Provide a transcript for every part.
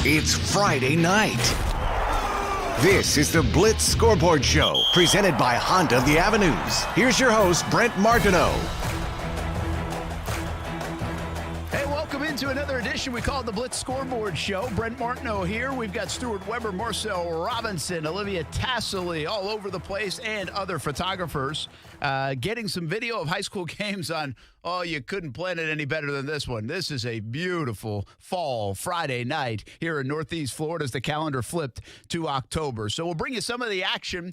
It's Friday night. This is the Blitz Scoreboard Show, presented by Honda of the Avenues. Here's your host, Brent Martineau. Hey, welcome into another edition. We call it the Blitz Scoreboard Show. Brent Martineau here. We've got Stuart Weber, Marcel Robinson, Olivia Tassily all over the place, and other photographers getting some video of high school games on. Oh, you couldn't plan it any better than this one. This is a beautiful fall Friday night here in Northeast Florida as the calendar flipped to October. So we'll bring you some of the action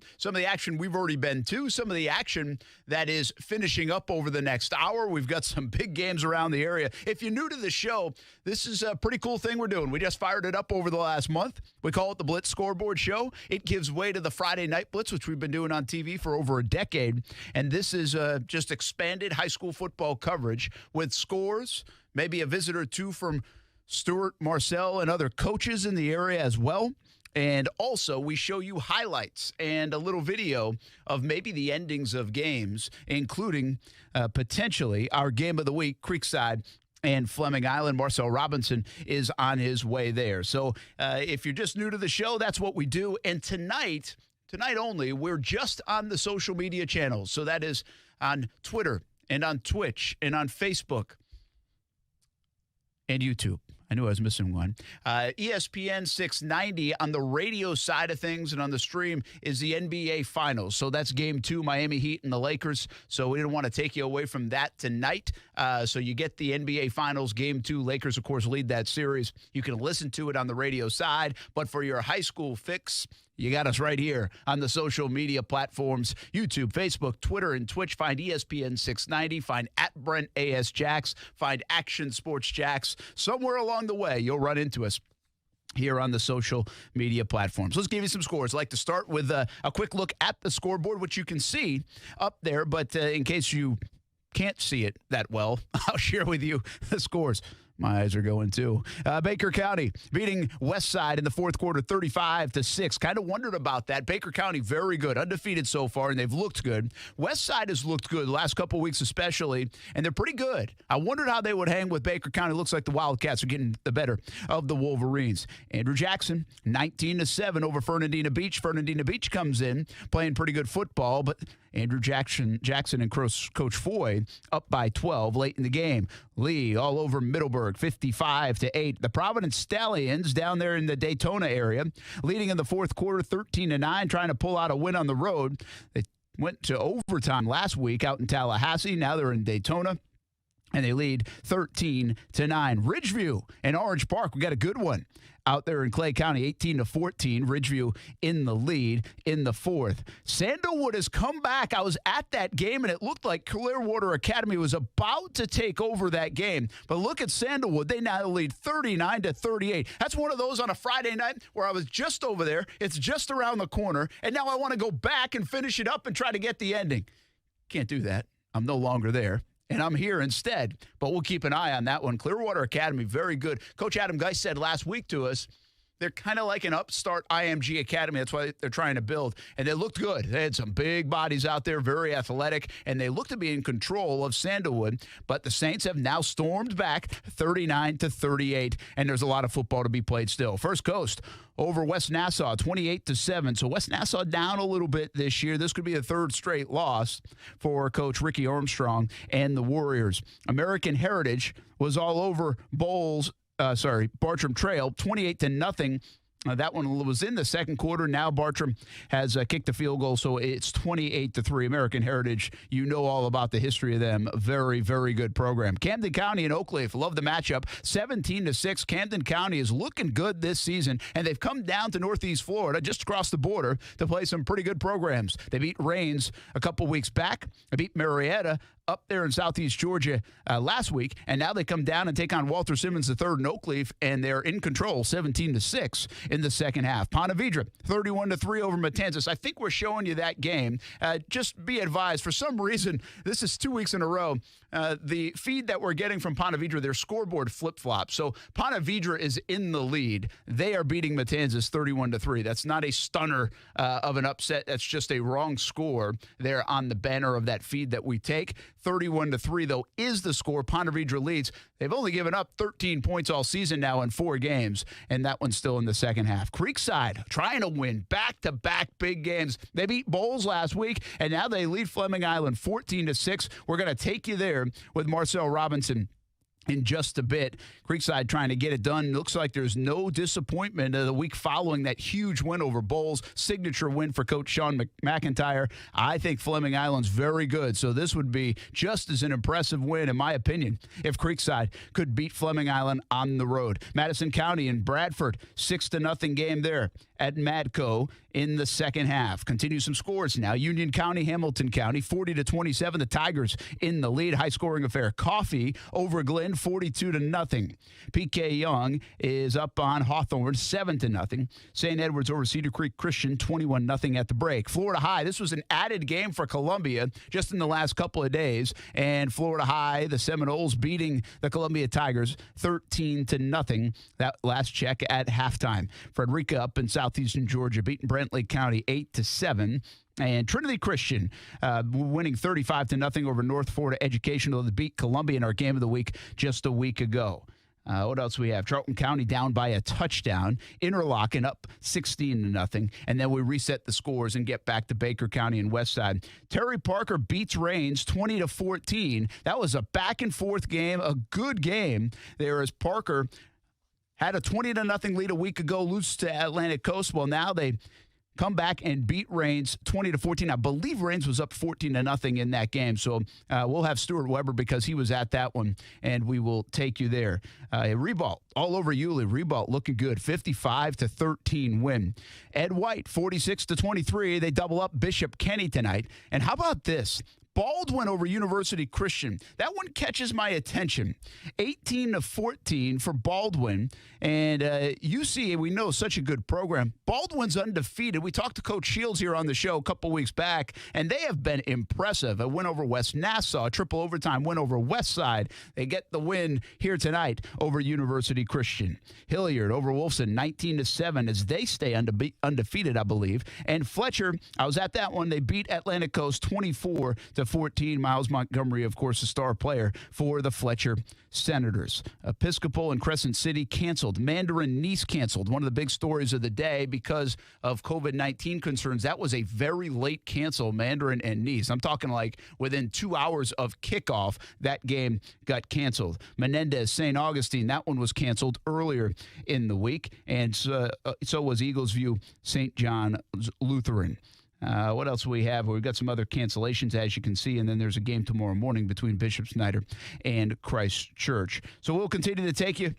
we've already been to, some of the action that is finishing up over the next hour. We've got some big games around the area. If you're new to the show, this is a pretty cool thing we're doing. We just fired it up over the last month. We call it the Blitz Scoreboard Show. It gives way to the Friday Night Blitz, which we've been doing on TV for over a decade. And this is just expanded high school football coverage with scores, maybe a visit or two from Stuart, Marcel, and other coaches in the area as well. And also, we show you highlights and a little video of maybe the endings of games, including potentially our game of the week, Creekside and Fleming Island. Marcel Robinson is on his way there. So if you're just new to the show, that's what we do. And tonight only, we're just on the social media channels. So that is on Twitter and on Twitch and on Facebook and YouTube. I knew I was missing one. ESPN 690 on the radio side of things, and on the stream is the NBA Finals. So that's Game 2, Miami Heat and the Lakers. So we didn't want to take you away from that tonight. So you get the NBA Finals, Game 2. Lakers, of course, lead that series. You can listen to it on the radio side. But for your high school fix, you got us right here on the social media platforms, YouTube, Facebook, Twitter, and Twitch. Find ESPN 690. Find @Brent A.S. Jacks. Find Action Sports Jacks. Somewhere along the way, you'll run into us here on the social media platforms. Let's give you some scores. I'd like to start with a quick look at the scoreboard, which you can see up there. But in case you can't see it that well, I'll share with you the scores. My eyes are going, too. Baker County beating Westside in the fourth quarter, 35-6. Kind of wondered about that. Baker County, very good. Undefeated so far, and they've looked good. Westside has looked good the last couple of weeks especially, and they're pretty good. I wondered how they would hang with Baker County. Looks like the Wildcats are getting the better of the Wolverines. Andrew Jackson, 19-7 over Fernandina Beach. Fernandina Beach comes in playing pretty good football, but Andrew Jackson and Coach Foy up by 12 late in the game. Lee all over Middleburg, 55-8. The Providence Stallions down there in the Daytona area, leading in the fourth quarter, 13-9, trying to pull out a win on the road. They went to overtime last week out in Tallahassee. Now they're in Daytona, and they lead 13-9. Ridgeview and Orange Park, we got a good one out there in Clay County, 18-14. Ridgeview in the lead in the fourth. Sandalwood has come back. I was at that game, and it looked like Clearwater Academy was about to take over that game. But look at Sandalwood. They now lead 39-38. That's one of those on a Friday night where I was just over there. It's just around the corner, and now I want to go back and finish it up and try to get the ending. Can't do that. I'm no longer there. And I'm here instead, but we'll keep an eye on that one. Clearwater Academy, very good. Coach Adam Geis said last week to us, they're kind of like an upstart IMG Academy. That's why they're trying to build. And they looked good. They had some big bodies out there, very athletic, and they look to be in control of Sandalwood. But the Saints have now stormed back 39-38, and there's a lot of football to be played still. First Coast over West Nassau, 28-7. So West Nassau down a little bit this year. This could be a third straight loss for Coach Ricky Armstrong and the Warriors. American Heritage was all over Bartram Trail, 28-0. That one was in the second quarter. Now Bartram has kicked the field goal, so it's 28-3. American Heritage, you know all about the history of them. Very, very good program. Camden County and Oak Leaf, love the matchup. 17-6. Camden County is looking good this season, and they've come down to Northeast Florida, just across the border, to play some pretty good programs. They beat Rains a couple weeks back. They beat Marietta up there in Southeast Georgia last week, and now they come down and take on Walter Simmons III in Oak Leaf, and they're in control, 17-6 in the second half. Ponte Vedra, 31-3 over Matanzas. I think we're showing you that game. Just be advised, for some reason, this is 2 weeks in a row, the feed that we're getting from Ponte Vedra, their scoreboard flip-flop. So Ponte Vedra is in the lead. They are beating Matanzas 31-3. That's not a stunner of an upset. That's just a wrong score there on the banner of that feed that we take. 31-3, though, is the score. Ponte Vedra leads. They've only given up 13 points all season now in 4 games, and that one's still in the second half. Creekside trying to win back-to-back big games. They beat Bowles last week, and now they lead Fleming Island 14-6. We're going to take you there with Marcel Robinson in just a bit. Creekside trying to get it done. Looks like there's no disappointment the week following that huge win over Bowles. Signature win for Coach Sean McIntyre. I think Fleming Island's very good, so this would be just as an impressive win, in my opinion, if Creekside could beat Fleming Island on the road. Madison County and Bradford, 6-0 game there at Madco in the second half. Continue some scores now. Union County, Hamilton County, 40-27. The Tigers in the lead. High-scoring affair. Coffee over Glenn, 42-0. PK Young is up on Hawthorne, 7-0. St. Edwards over Cedar Creek Christian, 21-0 at the break. Florida High, this was an added game for Columbia just in the last couple of days. And Florida High, the Seminoles beating the Columbia Tigers 13-0. That last check at halftime. Frederica up in southeastern Georgia beating Brent Lake County 8-7. And Trinity Christian winning 35-0 over North Florida Educational to beat Columbia in our game of the week just a week ago. What else we have? Charlton County down by a touchdown. Interlochen up 16-0. And then we reset the scores and get back to Baker County and Westside. Terry Parker beats Rains 20-14. That was a back-and-forth game, a good game there as Parker had a 20-0 lead a week ago, lose to Atlantic Coast. Well, now they come back and beat Rains 20-14. I believe Rains was up 14-0 in that game. So we'll have Stuart Weber because he was at that one, and we will take you there. Ribault all over Yulee. Ribault looking good. 55-13 win. Ed White 46-23. They double up Bishop Kenny tonight. And how about this? Baldwin over University Christian. That one catches my attention. 18-14 for Baldwin. And UCA, we know, such a good program. Baldwin's undefeated. We talked to Coach Shields here on the show a couple weeks back, and they have been impressive. A win over West Nassau, a triple overtime win over Westside. They get the win here tonight over University Christian. Hilliard over Wolfson, 19-7 as they stay undefeated, I believe. And Fletcher, I was at that one. They beat Atlantic Coast 24-14. Miles Montgomery, of course, a star player for the Fletcher Senators. Episcopal and Crescent City canceled. Mandarin Nice canceled. One of the big stories of the day because of COVID-19 concerns. That was a very late cancel, Mandarin and Nice. I'm talking like within 2 hours of kickoff, that game got canceled. Menendez, St. Augustine, that one was canceled earlier in the week. And so was Eagles View, St. John's Lutheran. What else we have? Well, we've got some other cancellations, as you can see, and then there's a game tomorrow morning between Bishop Snyder and Christ Church. So we'll continue to take you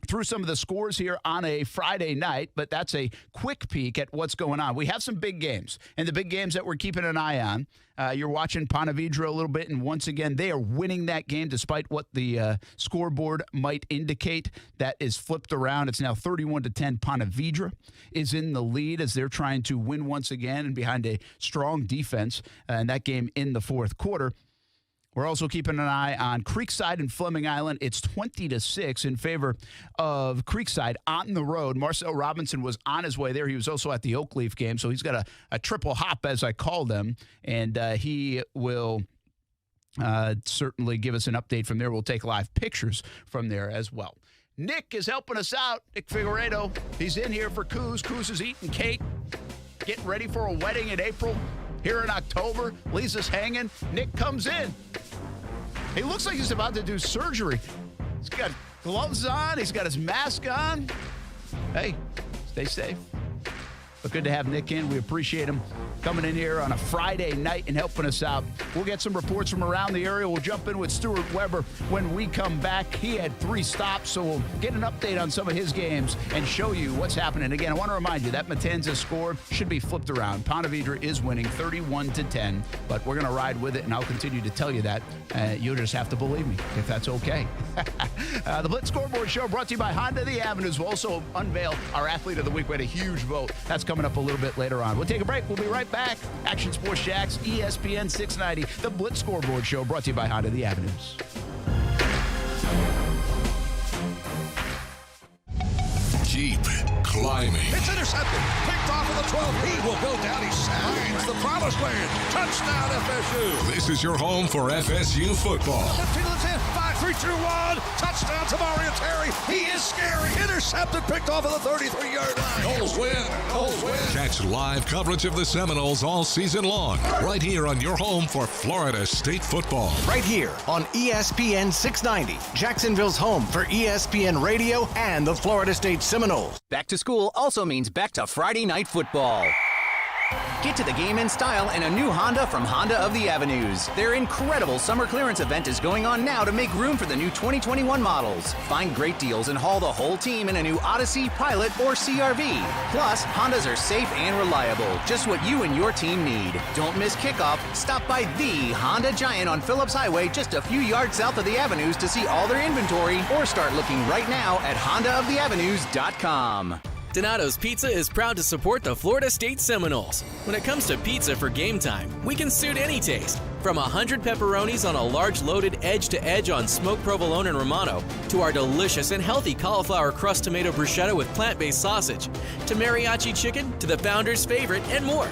through some of the scores here on a Friday night, but that's a quick peek at what's going on. We have some big games, and the big games that we're keeping an eye on. You're watching Ponte Vedra a little bit, and once again, they are winning that game despite what the scoreboard might indicate. That is flipped around. It's now 31-10. Ponte Vedra is in the lead as they're trying to win once again and behind a strong defense in that game in the fourth quarter. We're also keeping an eye on Creekside and Fleming Island. It's 20-6 in favor of Creekside on the road. Marcel Robinson was on his way there. He was also at the Oakleaf game, so he's got a triple hop, as I call them, and he will certainly give us an update from there. We'll take live pictures from there as well. Nick is helping us out, Nick Figueredo. He's in here for Coos. Coos is eating cake, getting ready for a wedding in April. Here in October, Lisa's hanging. Nick comes in. He looks like he's about to do surgery. He's got gloves on. He's got his mask on. Hey, stay safe. But good to have Nick in. We appreciate him coming in here on a Friday night and helping us out. We'll get some reports from around the area. We'll jump in with Stuart Weber when we come back. He had 3 stops, so we'll get an update on some of his games and show you what's happening. Again, I want to remind you that Matanza score should be flipped around. Ponte Vedra is winning 31-10, but we're going to ride with it, and I'll continue to tell you that. You'll just have to believe me, if that's okay. The Blitz Scoreboard Show brought to you by Honda The Avenues. We'll also unveil our Athlete of the Week. We had a huge vote. That's coming up a little bit later on. We'll take a break. We'll be right back. Action Sports Jacks, ESPN 690, the Blitz Scoreboard Show brought to you by Honda The Avenues. Cheap, climbing. It's intercepted. Picked off of the 12. He will go down. He finds the promised land. Touchdown, FSU. This is your home for FSU football. 15 to 10. 5, 3, 2, 1. Touchdown to Mario Terry. He is scary. Intercepted. Picked off of the 33-yard line. Noles win. Noles win. Catch live coverage of the Seminoles all season long, right here on your home for Florida State football. Right here on ESPN 690, Jacksonville's home for ESPN Radio and the Florida State Seminoles. Back to school also means back to Friday night football. Get to the game in style in a new Honda from Honda of the Avenues. Their incredible summer clearance event is going on now to make room for the new 2021 models. Find great deals and haul the whole team in a new Odyssey, Pilot, or CRV. Plus, Hondas are safe and reliable, just what you and your team need. Don't miss kickoff. Stop by the Honda Giant on Phillips Highway just a few yards south of the Avenues to see all their inventory, or start looking right now at HondaoftheAvenues.com. Donato's Pizza is proud to support the Florida State Seminoles. When it comes to pizza for game time, we can suit any taste. From 100 pepperonis on a large loaded edge-to-edge on smoked provolone and Romano, to our delicious and healthy cauliflower crust tomato bruschetta with plant-based sausage, to mariachi chicken, to the founder's favorite, and more.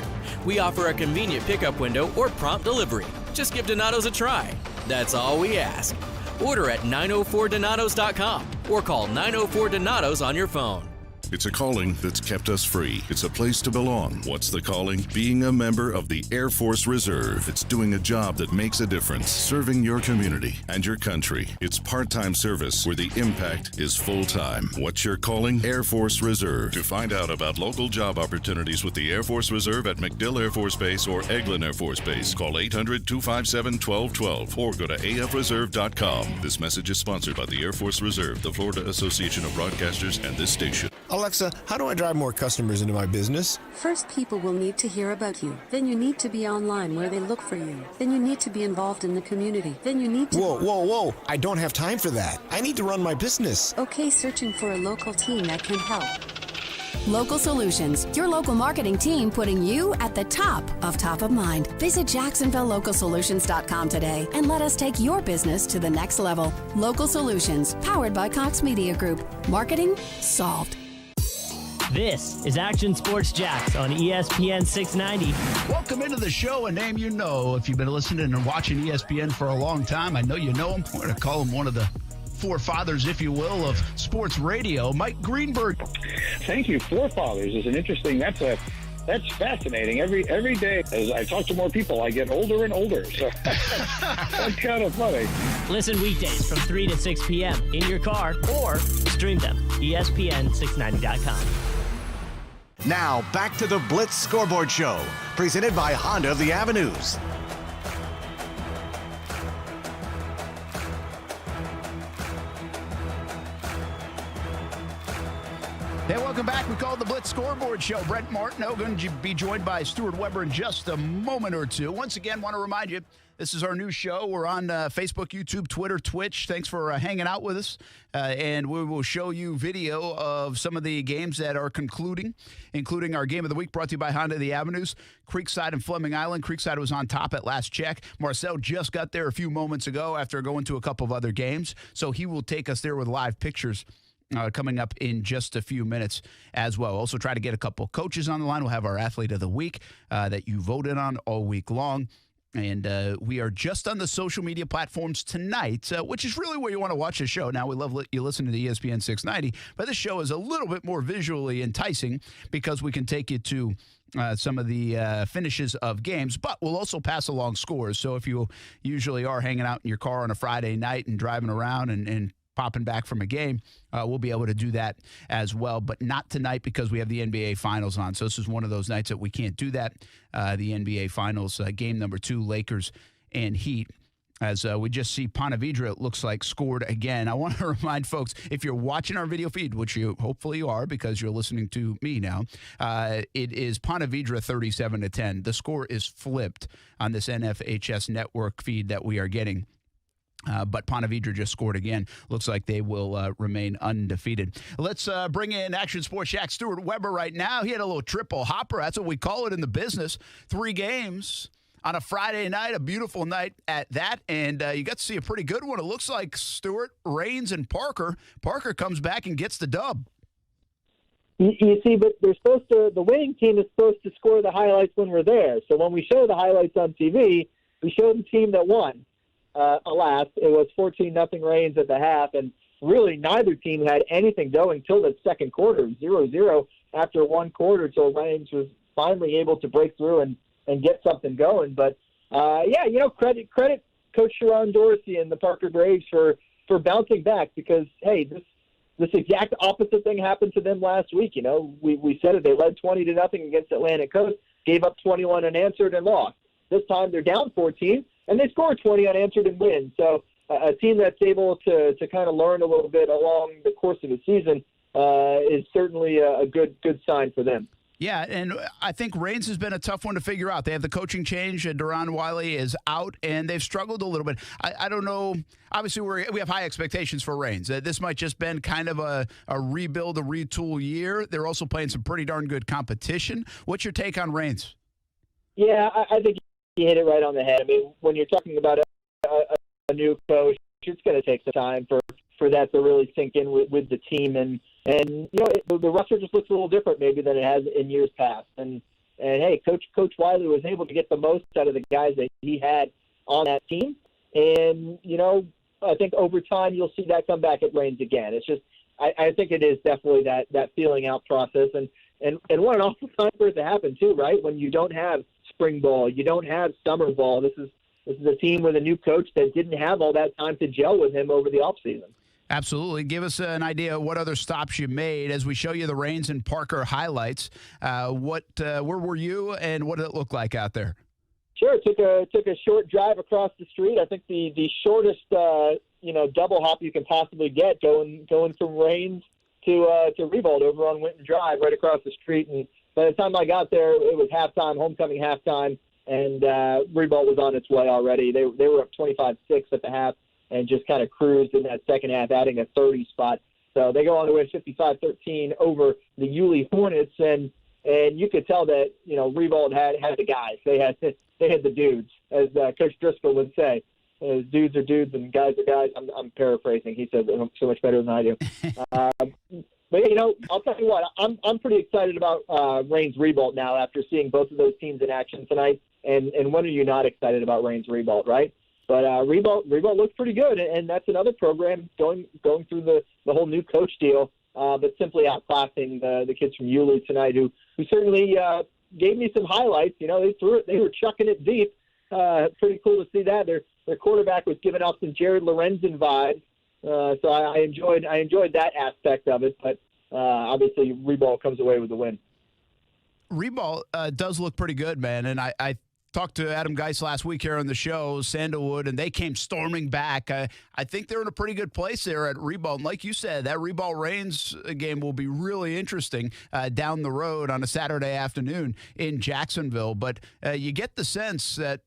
We offer a convenient pickup window or prompt delivery. Just give Donato's a try. That's all we ask. Order at 904donatos.com or call 904-DONATOS on your phone. It's a calling that's kept us free. It's a place to belong. What's the calling? Being a member of the Air Force Reserve. It's doing a job that makes a difference, serving your community and your country. It's part-time service where the impact is full-time. What's your calling? Air Force Reserve. To find out about local job opportunities with the Air Force Reserve at MacDill Air Force Base or Eglin Air Force Base, call 800-257-1212 or go to afreserve.com. This message is sponsored by the Air Force Reserve, the Florida Association of Broadcasters, and this station. Alexa, how do I drive more customers into my business? First, people will need to hear about you. Then you need to be online where they look for you. Then you need to be involved in the community. Then you need to... Whoa. I don't have time for that. I need to run my business. Okay, searching for a local team that can help. Local Solutions, your local marketing team putting you at the top of mind. Visit JacksonvilleLocalSolutions.com today and let us take your business to the next level. Local Solutions, powered by Cox Media Group. Marketing solved. This is Action Sports Jacks on ESPN 690. Welcome into the show, a name you know. If you've been listening and watching ESPN for a long time, I know you know him. We're going to call him one of the forefathers, if you will, of sports radio, Mike Greenberg. Thank you. Forefathers is an interesting, that's fascinating. Every day, as I talk to more people, I get older and older. So that's kind of funny. Listen weekdays from 3 to 6 p.m. in your car or stream them, ESPN690.com. Now, back to the Blitz Scoreboard Show, presented by Honda of the Avenues. Hey, welcome back. We call it the Blitz Scoreboard Show. Brent Martineau going to be joined by Stuart Weber in just a moment or two. Once again, want to remind you, this is our new show. We're on Facebook, YouTube, Twitter, Twitch. Thanks for hanging out with us. And we will show you video of some of the games that are concluding, including our Game of the Week brought to you by Honda of the Avenues. Creekside and Fleming Island. Creekside was on top at last check. Marcel just got there a few moments ago after going to a couple of other games. So he will take us there with live pictures. Coming up in just a few minutes as well. Also try to get a couple coaches on the line. We'll have our Athlete of the Week that you voted on all week long. And we are just on the social media platforms tonight, which is really where you want to watch the show. Now, we love you listening to ESPN 690, but this show is a little bit more visually enticing because we can take you to some of the finishes of games, but we'll also pass along scores. So if you usually are hanging out in your car on a Friday night and driving around and popping back from a game, we'll be able to do that as well, but not tonight because we have the NBA Finals on. So this is one of those nights that we can't do that. The NBA Finals, game number 2, Lakers and Heat. As we just see Pontevedra, it looks like, scored again. I want to remind folks, if you're watching our video feed, which you hopefully you are because you're listening to me now, it is Pontevedra 37-10. The score is flipped on this NFHS network feed that we are getting. But Pontevedra just scored again. Looks like they will remain undefeated. Let's bring in Action Sports Shack Stuart Weber right now. He had a little triple hopper. That's what we call it in the business. 3 games on a Friday night, a beautiful night at that. And you got to see a pretty good one. It looks like Stuart, Raines, and Parker. Parker comes back and gets the dub. You see, but the winning team is supposed to score the highlights when we're there. So when we show the highlights on TV, we show the team that won. Alas, it was 14-0 Reigns at the half, and really neither team had anything going till the second quarter, 0-0 after one quarter, till Reigns was finally able to break through and get something going. But, credit Coach Sharon Dorsey and the Parker Braves for bouncing back because, hey, this exact opposite thing happened to them last week. We said it. They led 20-0 against Atlantic Coast, gave up 21 unanswered and lost. This time they're down 14, and they scored 20 unanswered and win. So a team that's able to kind of learn a little bit along the course of the season is certainly a good sign for them. Yeah, and I think Reigns has been a tough one to figure out. They have the coaching change, and Duron Wiley is out, and they've struggled a little bit. I don't know. Obviously, we have high expectations for Reigns. This might just been kind of a rebuild, a retool year. They're also playing some pretty darn good competition. What's your take on Reigns? Yeah, I think you hit it right on the head. I mean, when you're talking about a new coach, it's going to take some time for that to really sink in with the team, and the roster just looks a little different maybe than it has in years past. And hey, Coach Wiley was able to get the most out of the guys that he had on that team, and I think over time you'll see that come back at Reigns again. It's just I think it is definitely that feeling out process, and what an awful time for it to happen too, right? When you don't have spring ball, you don't have summer ball. This is a team with a new coach that didn't have all that time to gel with him over the offseason. Absolutely. Give us an idea of what other stops you made as we show you the Reigns and Parker highlights. Where were you, and what did it look like out there? Sure. Took a short drive across the street. I think the shortest double hop you can possibly get going from Reigns to Ribault over on Winton Drive right across the street. And by the time I got there, it was halftime, homecoming halftime, and Ribault was on its way already. They were up 25-6 at the half and just kind of cruised in that second half, adding a 30 spot. So they go on to win 55-13 over the Yulee Hornets, and you could tell that Ribault had the guys. They had the dudes, as Coach Driscoll would say. Dudes are dudes and guys are guys. I'm paraphrasing. He said it so much better than I do. But I'll tell you what, I'm pretty excited about Reigns Ribault now after seeing both of those teams in action tonight. And when are you not excited about Reigns Ribault, right? But Ribault looks pretty good, and that's another program going through the whole new coach deal, but simply outclassing the kids from Yulee tonight, who certainly gave me some highlights. They were chucking it deep. Pretty cool to see that. Their quarterback was giving off some Jared Lorenzen vibes, so I enjoyed that aspect of it. But obviously, Ribault comes away with the win. Ribault does look pretty good, man, and I talked to Adam Geis last week here on the show, Sandalwood, and they came storming back. I think they're in a pretty good place there at Ribault. And like you said, that Ribault-Reigns game will be really interesting down the road on a Saturday afternoon in Jacksonville. But you get the sense that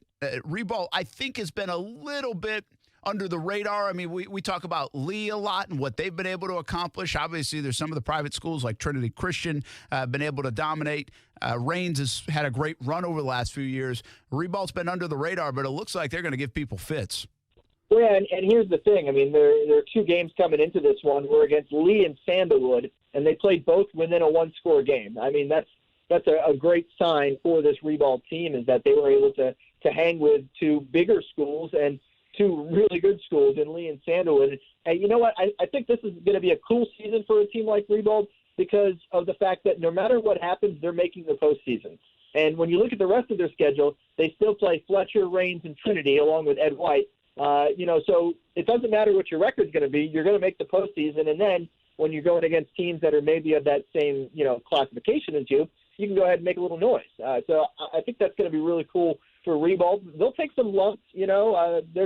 Ribault, I think, has been a little bit under the radar. I mean, we talk about Lee a lot and what they've been able to accomplish. Obviously, there's some of the private schools like Trinity Christian been able to dominate. Reigns has had a great run over the last few years. Ribault's been under the radar, but it looks like they're going to give people fits. Yeah, and here's the thing. I mean, there are two games coming into this one. We're against Lee and Sandalwood, and they played both within a one-score game. I mean, that's a great sign for this Ribault team, is that they were able to hang with two bigger schools and two really good schools in Lee and Sandalwood. And you know what? I think this is going to be a cool season for a team like Ribault because of the fact that no matter what happens, they're making the postseason. And when you look at the rest of their schedule, they still play Fletcher, Reigns, and Trinity along with Ed White. So it doesn't matter what your record's going to be. You're going to make the postseason. And then when you're going against teams that are maybe of that same, classification as you can go ahead and make a little noise. So I think that's going to be really cool for Ribault. They'll take some lumps, they're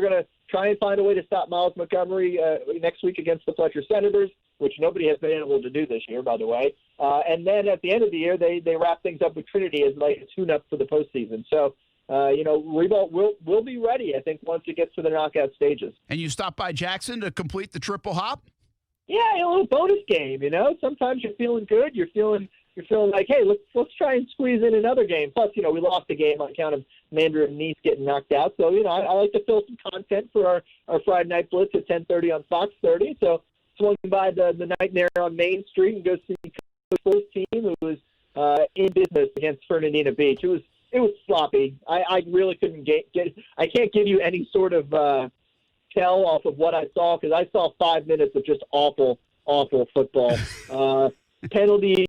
going to try and find a way to stop Miles Montgomery next week against the Fletcher Senators, which nobody has been able to do this year, by the way. And then at the end of the year, they wrap things up with Trinity as like a tune-up for the postseason. So, Ribault will be ready, I think, once it gets to the knockout stages. And you stop by Jackson to complete the triple hop? Yeah, a little bonus game, Sometimes you're feeling good. You're feeling like, hey, let's try and squeeze in another game. Plus, we lost a game on account of Mandarin Nice getting knocked out. So, I like to fill some content for our Friday Night Blitz at 10:30 on Fox 30. So swung by the Nightmare on Main Street and go see Coast team who was in business against Fernandina Beach. It was sloppy. I really couldn't get. I can't give you any sort of tell off of what I saw because I saw 5 minutes of just awful football. Penalties,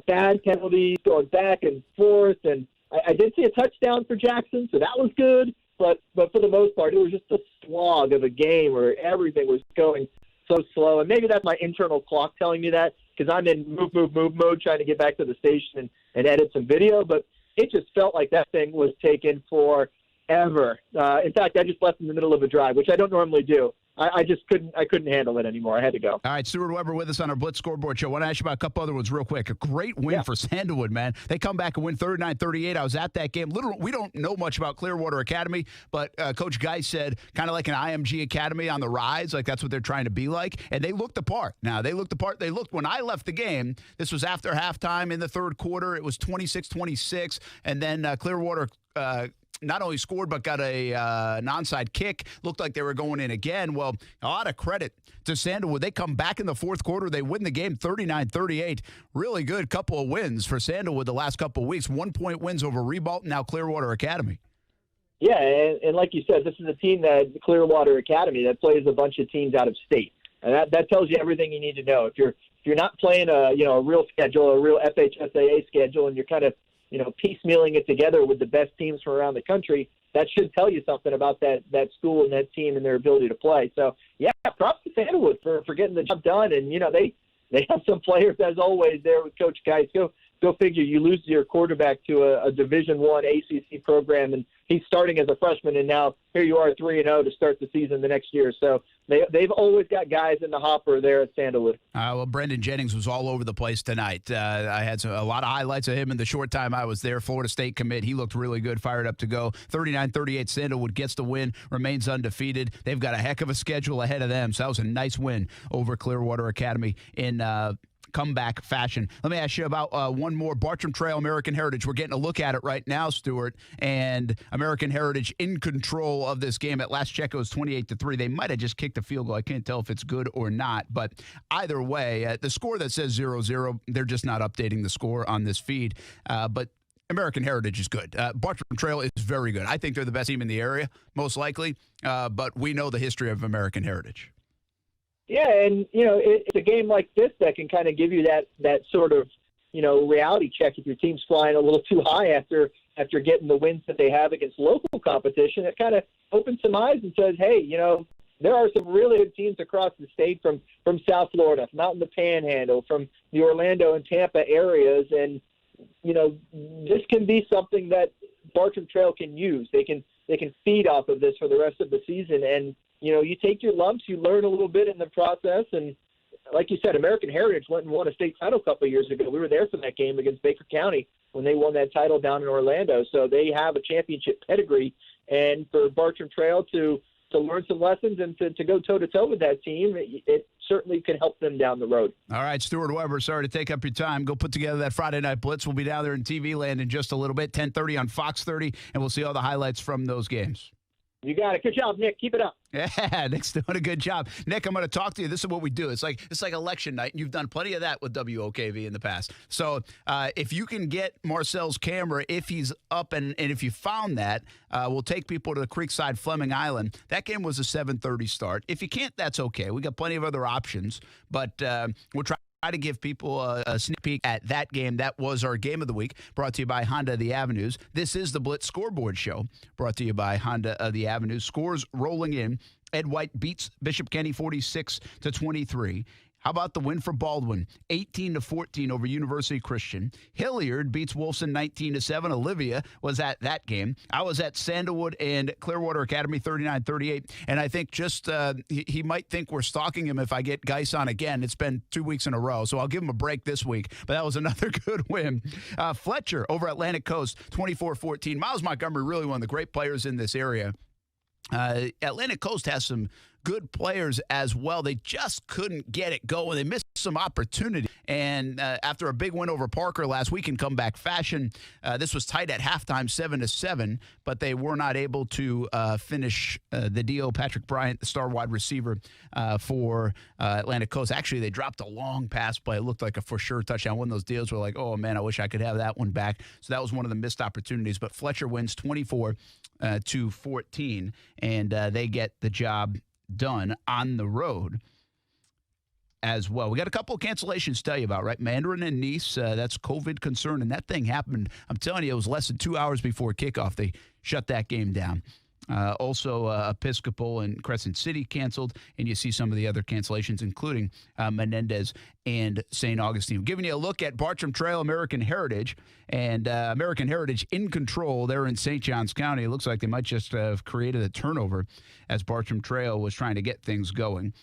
bad penalties, going back and forth, and I did see a touchdown for Jackson, so that was good. But for the most part, it was just a slog of a game where everything was going so slow. And maybe that's my internal clock telling me that because I'm in move mode trying to get back to the station and edit some video. But it just felt like that thing was taken forever. In fact, I just left in the middle of a drive, which I don't normally do. I just couldn't handle it anymore. I had to go. All right, Stuart Weber with us on our Blitz Scoreboard show. I want to ask you about a couple other ones real quick. A great win for Sandalwood, man. They come back and win 39-38. I was at that game. Literally, we don't know much about Clearwater Academy, but Coach Guy said kind of like an IMG Academy on the rise, like that's what they're trying to be like. And they looked the part. Now, they looked the part. They looked when I left the game. This was after halftime in the third quarter. It was 26-26, and then Clearwater not only scored but got a an onside kick. Looked like they were going in again. Well, a lot of credit to Sandalwood. They come back in the fourth quarter. They win the game 39-38. Really good couple of wins for Sandalwood the last couple of weeks. 1-point wins over Ribault and now Clearwater Academy. Yeah, and like you said, this is a team that Clearwater Academy that plays a bunch of teams out of state, and that tells you everything you need to know. If you're not playing a real schedule, a real FHSAA schedule, and you're kind of piecemealing it together with the best teams from around the country, that should tell you something about that school and that team and their ability to play. So, yeah, props to Sandalwood for getting the job done. And, they have some players, as always, there with Coach Geis. Go figure. You lose your quarterback to a Division I ACC program, and he's starting as a freshman, and now here you are 3-0 to start the season the next year. So they've always got guys in the hopper there at Sandalwood. Well, Brendan Jennings was all over the place tonight. I had a lot of highlights of him in the short time I was there. Florida State commit. He looked really good, fired up to go. 39-38, Sandalwood gets the win, remains undefeated. They've got a heck of a schedule ahead of them, so that was a nice win over Clearwater Academy in comeback fashion. Let me ask you about one more. Bartram Trail American Heritage. We're getting a look at it right now, Stuart, and American Heritage in control of this game. At last check, it was 28-3. They might have just kicked a field goal. I can't tell if it's good or not, but either way, the score that says 0-0, they're just not updating the score on this feed, but American Heritage is good. Bartram Trail is very good. I think they're the best team in the area, most likely, but we know the history of American Heritage. Yeah, and, it's a game like this that can kind of give you that sort of, reality check if your team's flying a little too high after getting the wins that they have against local competition. It kind of opens some eyes and says, hey, there are some really good teams across the state from South Florida, from out in the Panhandle, from the Orlando and Tampa areas, and, this can be something that Bartram Trail can use. They can feed off of this for the rest of the season, and you take your lumps, you learn a little bit in the process, and like you said, American Heritage went and won a state title a couple of years ago. We were there for that game against Baker County when they won that title down in Orlando, so they have a championship pedigree, and for Bartram Trail to learn some lessons and to go toe-to-toe with that team, it certainly can help them down the road. All right, Stuart Weber, sorry to take up your time. Go put together that Friday Night Blitz. We'll be down there in TV land in just a little bit, 10:30 on Fox 30, and we'll see all the highlights from those games. You got it. Good job, Nick. Keep it up. Yeah, Nick's doing a good job. Nick, I'm going to talk to you. This is what we do. It's like election night, and you've done plenty of that with WOKV in the past. So if you can get Marcel's camera, if he's up, and if you found that, we'll take people to the Creekside Fleming Island. That game was a 7:30 start. If you can't, that's okay. We got plenty of other options, but we'll try to give people a sneak peek at that game. That was our game of the week, brought to you by Honda of the Avenues. This is the Blitz Scoreboard Show, brought to you by Honda of the Avenues. Scores rolling in. Ed White beats Bishop Kenny 46-23. How about the win for Baldwin? 18-14 over University Christian. Hilliard beats Wolfson 19-7. Olivia was at that game. I was at Sandalwood and Clearwater Academy 39-38. And I think just he might think we're stalking him if I get Geis on again. It's been 2 weeks in a row, so I'll give him a break this week. But that was another good win. Fletcher over Atlantic Coast 24-14. Miles Montgomery, really one of the great players in this area. Atlantic Coast has some good players as well. They just couldn't get it going. They missed some opportunity. And after a big win over Parker last week in comeback fashion, this was tight at halftime, 7-7, but they were not able to finish the deal. Patrick Bryant, the star wide receiver for Atlantic Coast. Actually, they dropped a long pass play. It looked like a for sure touchdown. One of those deals where like, oh, man, I wish I could have that one back. So that was one of the missed opportunities. But Fletcher wins 24-14, and they get the job done on the road as well. We got a couple of cancellations to tell you about, right? Mandarin and Nice, that's COVID concern, and that thing happened. I'm telling you, it was less than 2 hours before kickoff. They shut that game down. Also, Episcopal and Crescent City canceled, and you see some of the other cancellations, including Menendez and St. Augustine. Giving you a look at Bartram Trail American Heritage, and American Heritage in control there in St. Johns County. It looks like they might just have created a turnover as Bartram Trail was trying to get things going.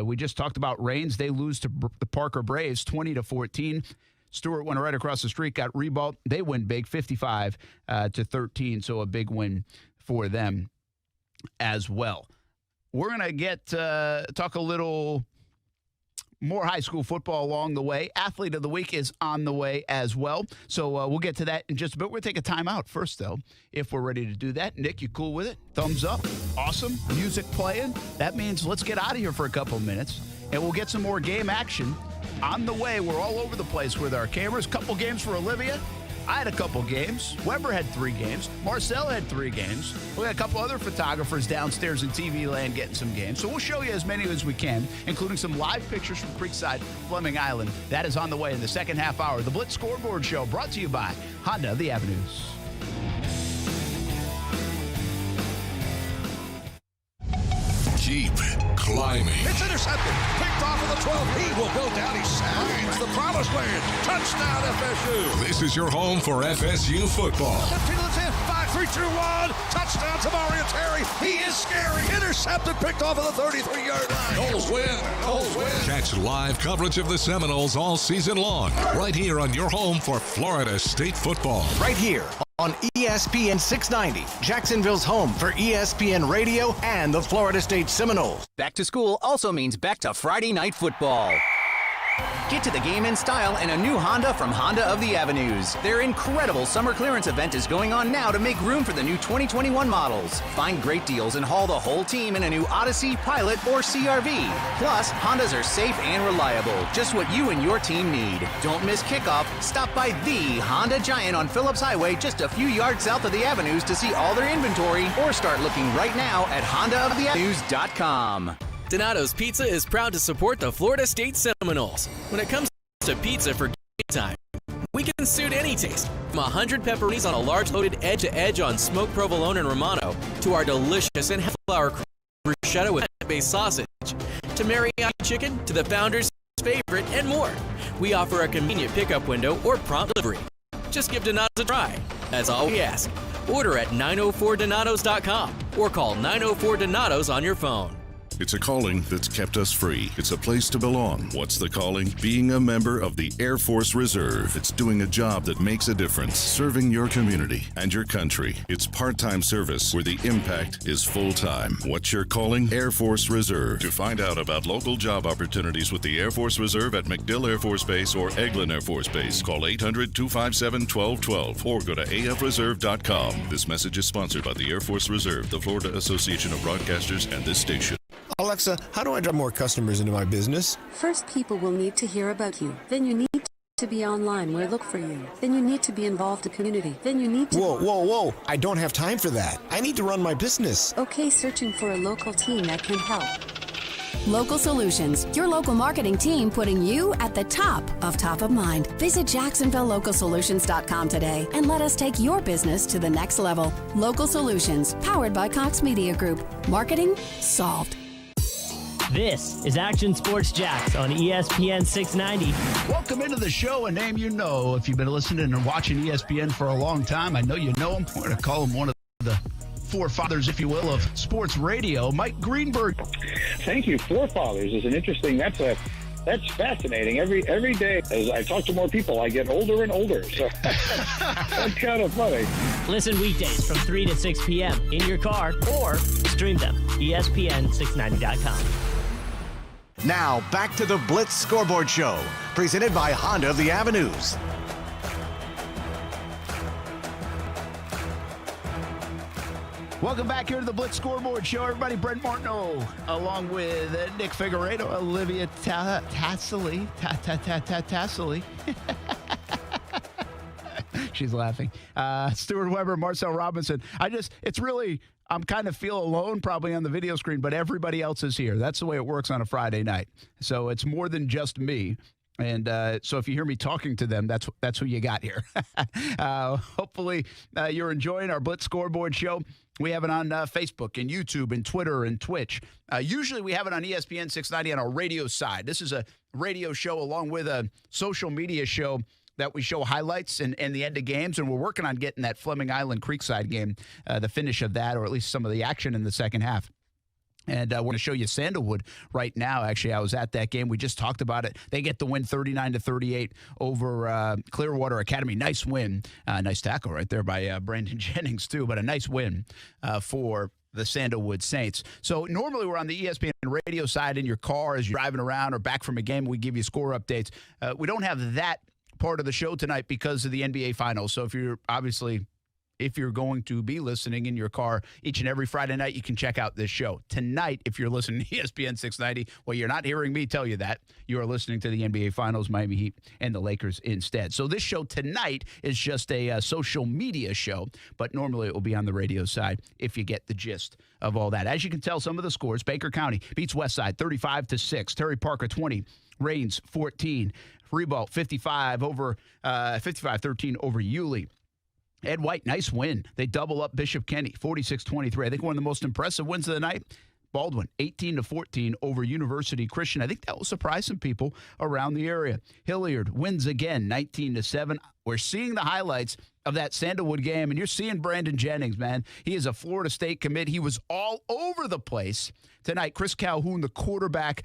We just talked about Rains. They lose to the Parker Braves 20-14. Stewart went right across the street, got reballed. They win big, 55-13, so a big win for them as well. We're going to talk a little more high school football along the way. Athlete of the Week is on the way as well. So we'll get to that in just a bit. We're going to take a timeout first, though, if we're ready to do that. Nick, you cool with it? Thumbs up. Awesome. Music playing. That means let's get out of here for a couple of minutes, and we'll get some more game action on the way. We're all over the place with our cameras. Couple games for Olivia. I had a couple games. Weber had 3 games. Marcel had 3 games. We got a couple other photographers downstairs in TV land getting some games. So we'll show you as many as we can, including some live pictures from Creekside, Fleming Island. That is on the way in the second half hour. The Blitz Scoreboard Show brought to you by Honda of the Avenues. Keep climbing. It's intercepted. Picked off of the 12. He will go down. He signs the promised land. Touchdown, FSU. This is your home for FSU football. 15 to the 10. 5, 3, 2, 1. Touchdown to Mario Terry. He is scary. Intercepted. Picked off of the 33-yard line. Noles win. Noles win. Catch live coverage of the Seminoles all season long, right here on your home for Florida State football. Right here on ESPN 690, Jacksonville's home for ESPN Radio and the Florida State Seminoles. Back to school also means back to Friday night football. Get to the game in style in a new Honda from Honda of the Avenues. Their incredible summer clearance event is going on now to make room for the new 2021 models. Find great deals and haul the whole team in a new Odyssey, Pilot, or CRV. Plus, Hondas are safe and reliable, just what you and your team need. Don't miss kickoff. Stop by the Honda Giant on Phillips Highway just a few yards south of the Avenues to see all their inventory, or start looking right now at HondaoftheAvenues.com. Donato's Pizza is proud to support the Florida State Seminoles. When it comes to pizza for game time, we can suit any taste. From 100 pepperonis on a large loaded edge-to-edge on smoked provolone and Romano, to our delicious and half-flour bruschetta with plant-based sausage, to teriyaki chicken, to the founder's favorite, and more. We offer a convenient pickup window or prompt delivery. Just give Donato's a try. That's all we ask. Order at 904donatos.com or call 904-DONATOS on your phone. It's a calling that's kept us free. It's a place to belong. What's the calling? Being a member of the Air Force Reserve. It's doing a job that makes a difference, serving your community and your country. It's part-time service where the impact is full-time. What's your calling? Air Force Reserve. To find out about local job opportunities with the Air Force Reserve at MacDill Air Force Base or Eglin Air Force Base, call 800-257-1212 or go to afreserve.com. This message is sponsored by the Air Force Reserve, the Florida Association of Broadcasters, and this station. Alexa, how do I drive more customers into my business? First, people will need to hear about you. Then you need to be online where they look for you. Then you need to be involved in the community. Then you need to... Whoa. I don't have time for that. I need to run my business. Okay, searching for a local team that can help. Local Solutions, your local marketing team putting you at the top of mind. Visit JacksonvilleLocalSolutions.com today and let us take your business to the next level. Local Solutions, powered by Cox Media Group. Marketing solved. This is Action Sports Jacks on ESPN 690. Welcome into the show, a name you know. If you've been listening and watching ESPN for a long time, I know you know him. We're going to call him one of the forefathers, if you will, of sports radio, Mike Greenberg. Thank you. Forefathers is an interesting, that's that's fascinating. Every day, as I talk to more people, I get older and older. So that's kind of funny. Listen weekdays from 3 to 6 p.m. in your car or stream them. ESPN690.com. Now, back to the Blitz Scoreboard Show, presented by Honda of the Avenues. Welcome back here to the Blitz Scoreboard Show. Everybody, Brent Martineau, along with Nick Figueredo, Olivia Tassily. She's laughing. Stuart Weber, Marcel Robinson. I'm kind of feel alone probably on the video screen, but everybody else is here. That's the way it works on a Friday night. So it's more than just me. And so if you hear me talking to them, that's who you got here. Hopefully you're enjoying our Blitz Scoreboard Show. We have it on Facebook and YouTube and Twitter and Twitch. Usually we have it on ESPN 690 on our radio side. This is a radio show along with a social media show that we show highlights and the end of games, and we're working on getting that Fleming Island Creekside game, the finish of that, or at least some of the action in the second half. And we're going to show you Sandalwood right now. Actually, I was at that game. We just talked about it. They get the win 39-38 over Clearwater Academy. Nice win. Nice tackle right there by Brandon Jennings, too, but a nice win for the Sandalwood Saints. So normally we're on the ESPN radio side in your car as you're driving around or back from a game. We give you score updates. We don't have that part of the show tonight because of the NBA Finals. So if you're going to be listening in your car each and every Friday night, you can check out this show. Tonight, if you're listening to ESPN 690, well, you're not hearing me tell you that. You are listening to the NBA Finals, Miami Heat, and the Lakers instead. So this show tonight is just a social media show, but normally it will be on the radio side if you get the gist of all that. As you can tell, some of the scores, Baker County beats Westside 35-6. Terry Parker 20, Rains 14. Freeball 55-13 over Yulee. Ed White, nice win. They double up Bishop Kenny, 46-23. I think one of the most impressive wins of the night, Baldwin, 18-14 over University Christian. I think that will surprise some people around the area. Hilliard wins again, 19-7. We're seeing the highlights of that Sandalwood game, and you're seeing Brandon Jennings, man. He is a Florida State commit. He was all over the place tonight. Chris Calhoun, the quarterback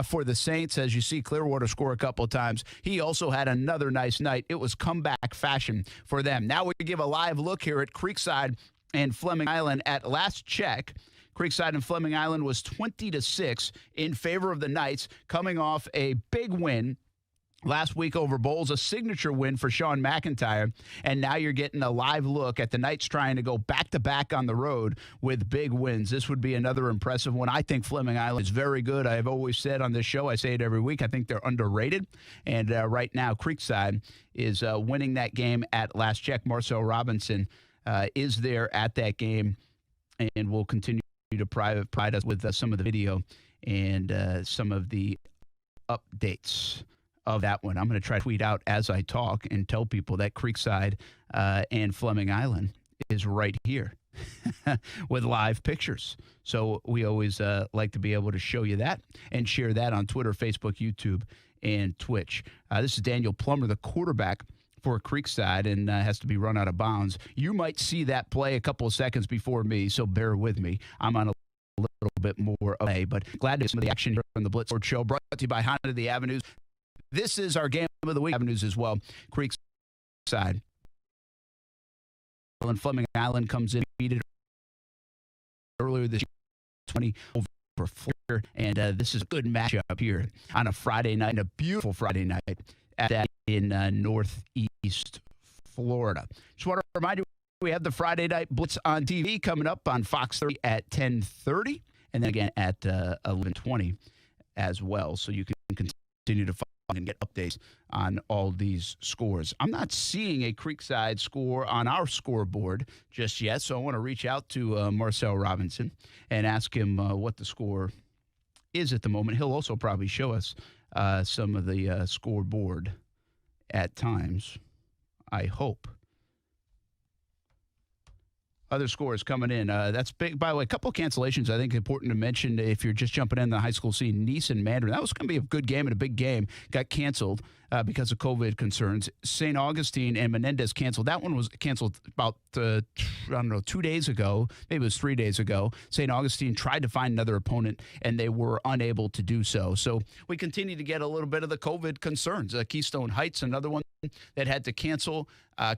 for the Saints, as you see Clearwater score a couple of times. He also had another nice night. It was comeback fashion for them. Now we give a live look here at Creekside and Fleming Island. At last check, Creekside and Fleming Island was 20-6 in favor of the Knights, coming off a big win last week over Bowles, a signature win for Sean McIntyre. And now you're getting a live look at the Knights trying to go back-to-back on the road with big wins. This would be another impressive one. I think Fleming Island is very good. I have always said on this show, I say it every week, I think they're underrated. And right now, Creekside is winning that game at last check. Marcel Robinson is there at that game and will continue to provide us with some of the video and some of the updates of that one. I'm going to try to tweet out as I talk and tell people that Creekside and Fleming Island is right here with live pictures. So we always like to be able to show you that and share that on Twitter, Facebook, YouTube, and Twitch. This is Daniel Plummer, the quarterback for Creekside, and has to be run out of bounds. You might see that play a couple of seconds before me, so bear with me. I'm on a little bit more away, but glad to see some of the action here from the Blitz Show, brought to you by Honda of the Avenues. This is our game of the week. Avenues as well. Creekside. And Fleming Island comes in, beat it earlier this year, 20 over Florida. And this is a good matchup here on a Friday night, a beautiful Friday night at that in Northeast Florida. Just want to remind you, we have the Friday Night Blitz on TV coming up on Fox 30 at 10:30, and then again at 11:20 as well. So you can continue to follow and get updates on all these scores. I'm not seeing a Creekside score on our scoreboard just yet, so I want to reach out to Marcel Robinson and ask him what the score is at the moment. He'll also probably show us some of the scoreboard at times, I hope. other scores coming in. That's big. By the way, a couple of cancellations I think important to mention if you're just jumping in the high school scene. Nice and Mandarin. That was going to be a good game and a big game. Got canceled because of COVID concerns. St. Augustine and Menendez canceled. That one was canceled about, 2 days ago. Maybe it was 3 days ago. St. Augustine tried to find another opponent, and they were unable to do so. So we continue to get a little bit of the COVID concerns. Keystone Heights, another one that had to cancel.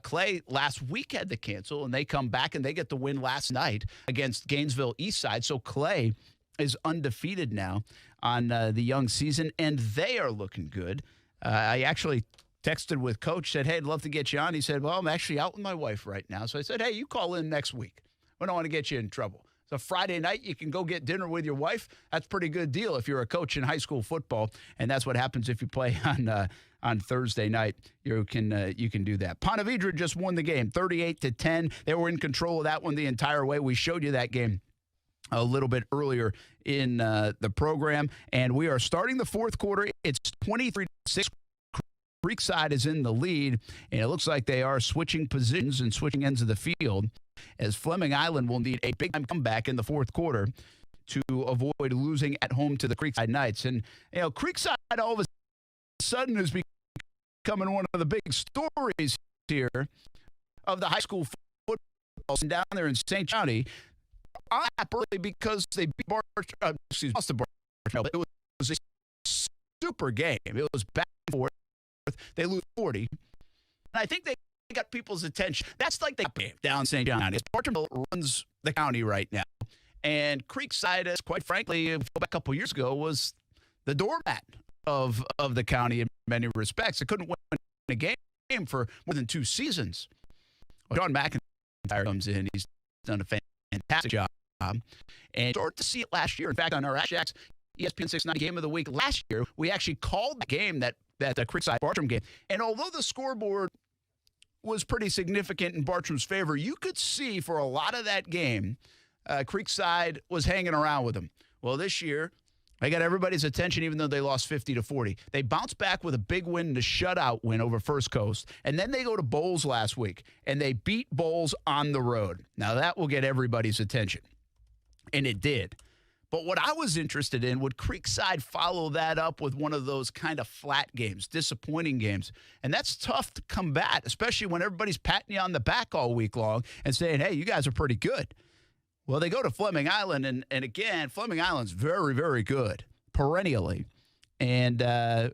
Clay last week had to cancel, and they come back and they get the win last night against Gainesville Eastside. So Clay is undefeated now on the young season, and they are looking good. I actually texted with Coach, said, hey, I'd love to get you on. He said, well, I'm actually out with my wife right now. So I said, hey, you call in next week. We don't want to get you in trouble. So Friday night, you can go get dinner with your wife. That's a pretty good deal if you're a coach in high school football, and that's what happens if you play on Thursday night. You can do that. Ponte Vedra just won the game, 38-10. They were in control of that one the entire way. We showed you that game a little bit earlier in the program, and we are starting the fourth quarter. It's 23-6. Creekside is in the lead, and it looks like they are switching positions and switching ends of the field, as Fleming Island will need a big-time comeback in the fourth quarter to avoid losing at home to the Creekside Knights. And, Creekside all of a sudden is becoming one of the big stories here of the high school football down there in St. County. Early because they beat Boston. It was a super game. It was back and forth. They lose 40. And I think they got people's attention. That's like the game down St. John's. Bartonville runs the county right now. And Creekside, quite frankly, a couple years ago, was the doormat of the county in many respects. It couldn't win a game for more than 2 seasons. Well, John McIntyre comes in. He's done a fantastic job. And started to see it last year. In fact, on our ESPN 690 Game of the Week last year, we actually called the game that Creekside Bartram game. And although the scoreboard was pretty significant in Bartram's favor, you could see for a lot of that game, Creekside was hanging around with them. Well, this year, they got everybody's attention, even though they lost 50-40. They bounced back with a big win and a shutout win over First Coast. And then they go to Bowles last week, and they beat Bowles on the road. Now, that will get everybody's attention. And it did. But what I was interested in, would Creekside follow that up with one of those kind of flat games, disappointing games? And that's tough to combat, especially when everybody's patting you on the back all week long and saying, hey, you guys are pretty good. Well, they go to Fleming Island, and again, Fleming Island's very, very good, perennially. And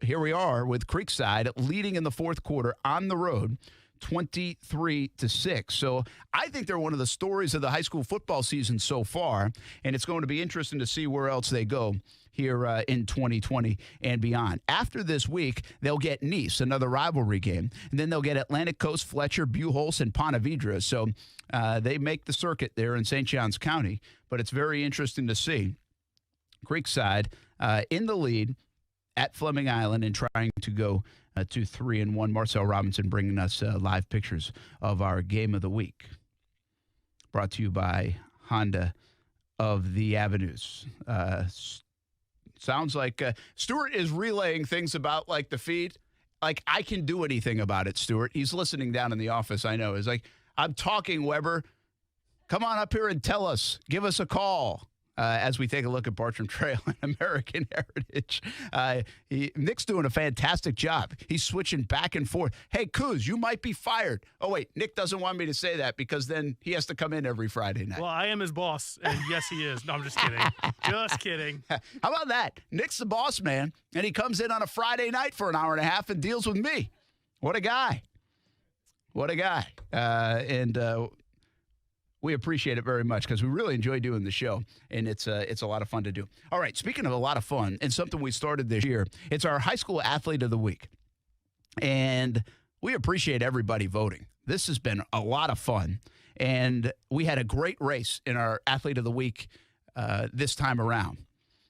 here we are with Creekside leading in the fourth quarter on the road, 23-6. So I think they're one of the stories of the high school football season so far, and it's going to be interesting to see where else they go here in 2020 and beyond. After this week, they'll get Nice, another rivalry game, and then they'll get Atlantic Coast, Fletcher, Buchholz, and Ponte Vedra. So they make the circuit there in St. Johns County, but it's very interesting to see Creekside in the lead at Fleming Island and trying to go to 3-1. Marcel Robinson bringing us live pictures of our game of the week. Brought to you by Honda of the Avenues. Sounds like Stuart is relaying things about like the feed. Like I can do anything about it, Stuart. He's listening down in the office. I know. He's like, I'm talking, Weber. Come on up here and tell us. Give us a call. As we take a look at Bartram Trail and American Heritage. Nick's doing a fantastic job. He's switching back and forth. Hey, Kuz, you might be fired. Oh, wait, Nick doesn't want me to say that because then he has to come in every Friday night. Well, I am his boss, and yes, he is. No, I'm just kidding. Just kidding. How about that? Nick's the boss, man, and he comes in on a Friday night for an hour and a half and deals with me. What a guy. What a guy. We appreciate it very much because we really enjoy doing the show, and it's a lot of fun to do. All right, speaking of a lot of fun and something we started this year, it's our High School Athlete of the Week, and we appreciate everybody voting. This has been a lot of fun, and we had a great race in our Athlete of the Week this time around.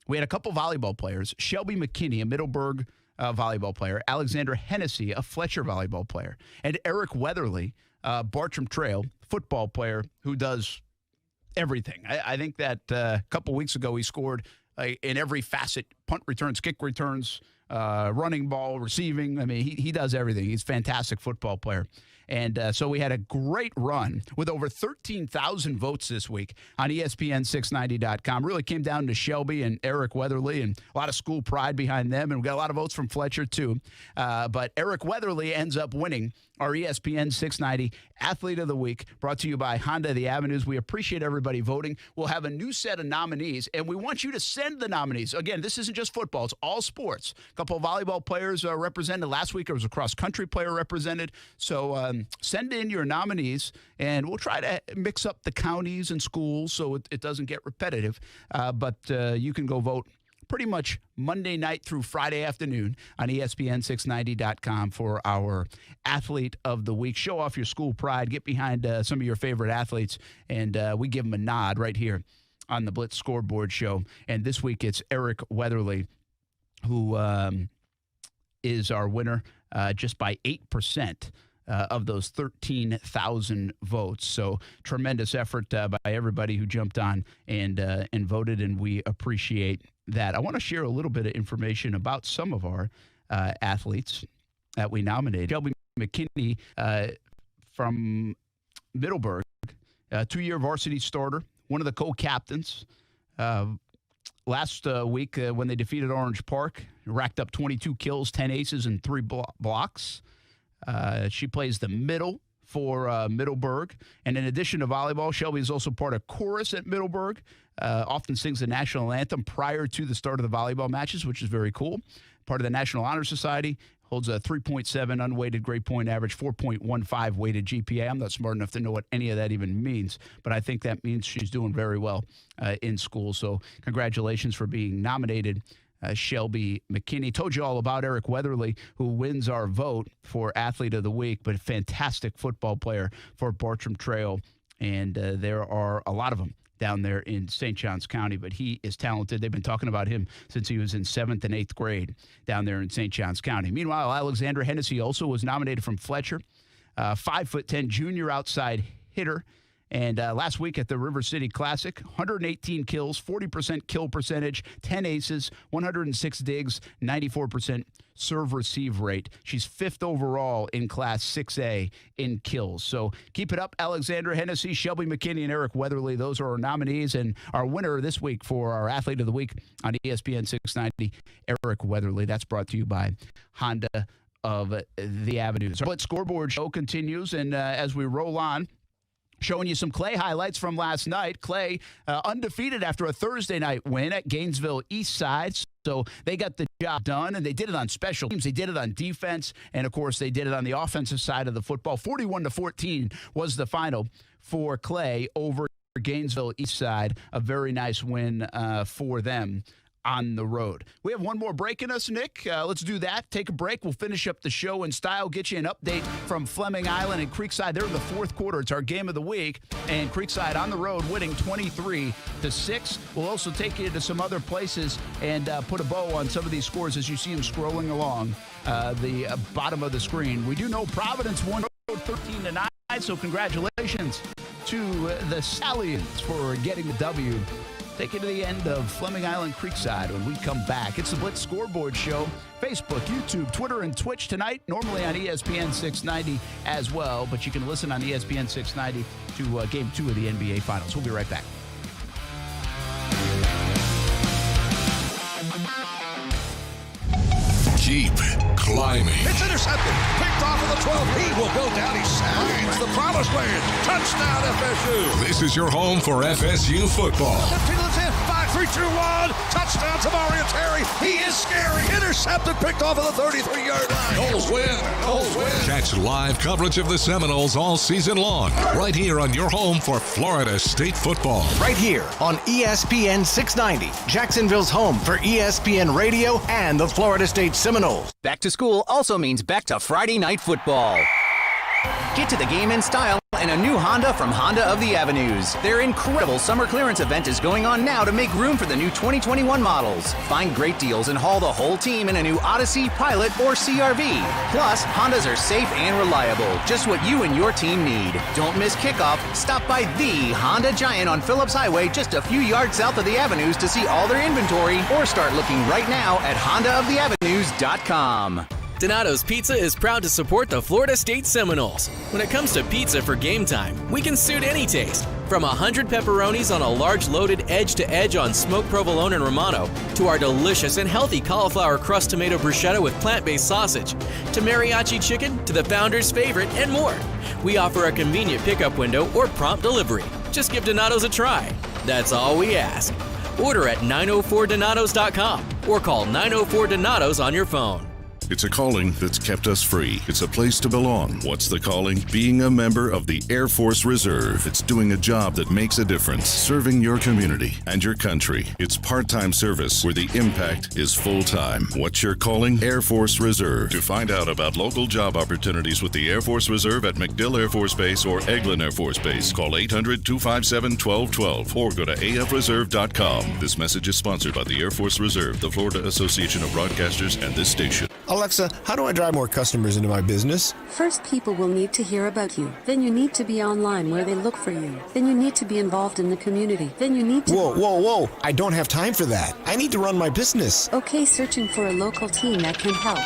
We had a couple volleyball players, Shelby McKinney, a Middleburg volleyball player, Alexander Hennessy, a Fletcher volleyball player, and Eric Weatherly, Bartram Trail football player who does everything. I think that a couple weeks ago he scored in every facet, punt returns, kick returns, running ball, receiving. I mean, he does everything. He's a fantastic football player. And so we had a great run with over 13,000 votes this week on ESPN690.com. Really came down to Shelby and Eric Weatherly, and a lot of school pride behind them. And we got a lot of votes from Fletcher, too. But Eric Weatherly ends up winning our ESPN 690 Athlete of the Week, brought to you by Honda of the Avenues. We appreciate everybody voting. We'll have a new set of nominees, and we want you to send the nominees. Again, this isn't just football. It's all sports. A couple of volleyball players are represented. Last week, there was a cross-country player represented. So send in your nominees, and we'll try to mix up the counties and schools so it doesn't get repetitive. But you can go vote pretty much Monday night through Friday afternoon on ESPN690.com for our Athlete of the Week. Show off your school pride. Get behind some of your favorite athletes, and we give them a nod right here on the Blitz Scoreboard show. And this week it's Eric Weatherly, who is our winner just by 8%. Of those 13,000 votes. So tremendous effort by everybody who jumped on and voted, and we appreciate that. I want to share a little bit of information about some of our athletes that we nominated. Shelby McKinney from Middleburg, 2-year varsity starter, one of the co-captains. Last week when they defeated Orange Park, racked up 22 kills, 10 aces, and 3 blocks. She plays the middle for Middleburg. And in addition to volleyball, Shelby is also part of chorus at Middleburg, often sings the national anthem prior to the start of the volleyball matches, which is very cool. Part of the National Honor Society, holds a 3.7 unweighted grade point average, 4.15 weighted GPA. I'm not smart enough to know what any of that even means, but I think that means she's doing very well in school. So congratulations for being nominated, Shelby McKinney. Told you all about Eric Weatherly, who wins our vote for Athlete of the Week, but a fantastic football player for Bartram Trail. And there are a lot of them down there in St. Johns County, but he is talented. They've been talking about him since he was in 7th and 8th grade down there in St. Johns County. Meanwhile, Alexandra Hennessy also was nominated from Fletcher, 5'10" junior outside hitter. And last week at the River City Classic, 118 kills, 40% kill percentage, 10 aces, 106 digs, 94% serve-receive rate. She's 5th overall in Class 6A in kills. So keep it up, Alexandra Hennessy, Shelby McKinney, and Eric Weatherly. Those are our nominees. And our winner this week for our Athlete of the Week on ESPN 690, Eric Weatherly. That's brought to you by Honda of the Avenues. Our Blitz Scoreboard show continues, and as we roll on, showing you some Clay highlights from last night. Clay undefeated after a Thursday night win at Gainesville Eastside. So they got the job done, and they did it on special teams. They did it on defense, and, of course, they did it on the offensive side of the football. 41-14 was the final for Clay over Gainesville Eastside. A very nice win for them on the road. We have one more break in us, Nick. Let's do that. Take a break. We'll finish up the show in style, get you an update from Fleming Island and Creekside. They're in the fourth quarter. It's our game of the week, and Creekside on the road winning 23-6. We'll also take you to some other places and put a bow on some of these scores as you see them scrolling along the bottom of the screen. We do know Providence won 13-9, so congratulations to the Stallions for getting the W. Take it to the end of Fleming Island Creekside when we come back. It's the Blitz Scoreboard Show. Facebook, YouTube, Twitter, and Twitch tonight. Normally on ESPN 690 as well, but you can listen on ESPN 690 to Game 2 of the NBA Finals. We'll be right back. Keep climbing. It's intercepted. Picked off of the 12. He will go down. He signs the promised land. Touchdown, FSU. This is your home for FSU football. 15 to the 10. 5, 3, 2, 1. Touchdown to Mario Terry. He is scary. Intercepted. Picked off of the 33-yard line. Noles win. Noles win. Catch live coverage of the Seminoles all season long, right here on your home for Florida State football. Right here on ESPN 690, Jacksonville's home for ESPN Radio and the Florida State Seminoles. Back to school also means back to Friday night football. Get to the game in style and a new Honda from Honda of the Avenues. Their incredible summer clearance event is going on now to make room for the new 2021 models. Find great deals and haul the whole team in a new Odyssey, Pilot, or CRV. Plus, Hondas are safe and reliable, just what you and your team need. Don't miss kickoff. Stop by the Honda Giant on Phillips Highway just a few yards south of the Avenues to see all their inventory, or start looking right now at HondaoftheAvenues.com. Donato's Pizza is proud to support the Florida State Seminoles. When it comes to pizza for game time, we can suit any taste. From 100 pepperonis on a large loaded edge-to-edge on smoked provolone and Romano, to our delicious and healthy cauliflower crust tomato bruschetta with plant-based sausage, to mariachi chicken, to the founder's favorite, and more. We offer a convenient pickup window or prompt delivery. Just give Donato's a try. That's all we ask. Order at 904donatos.com or call 904-DONATOS on your phone. It's a calling that's kept us free. It's a place to belong. What's the calling? Being a member of the Air Force Reserve. It's doing a job that makes a difference, serving your community and your country. It's part-time service where the impact is full-time. What's your calling? Air Force Reserve. To find out about local job opportunities with the Air Force Reserve at MacDill Air Force Base or Eglin Air Force Base, call 800-257-1212 or go to afreserve.com. This message is sponsored by the Air Force Reserve, the Florida Association of Broadcasters, and this station. Alexa, how do I drive more customers into my business? First, people will need to hear about you. Then you need to be online where they look for you. Then you need to be involved in the community. Then you need to... Whoa. I don't have time for that. I need to run my business. Okay, searching for a local team that can help.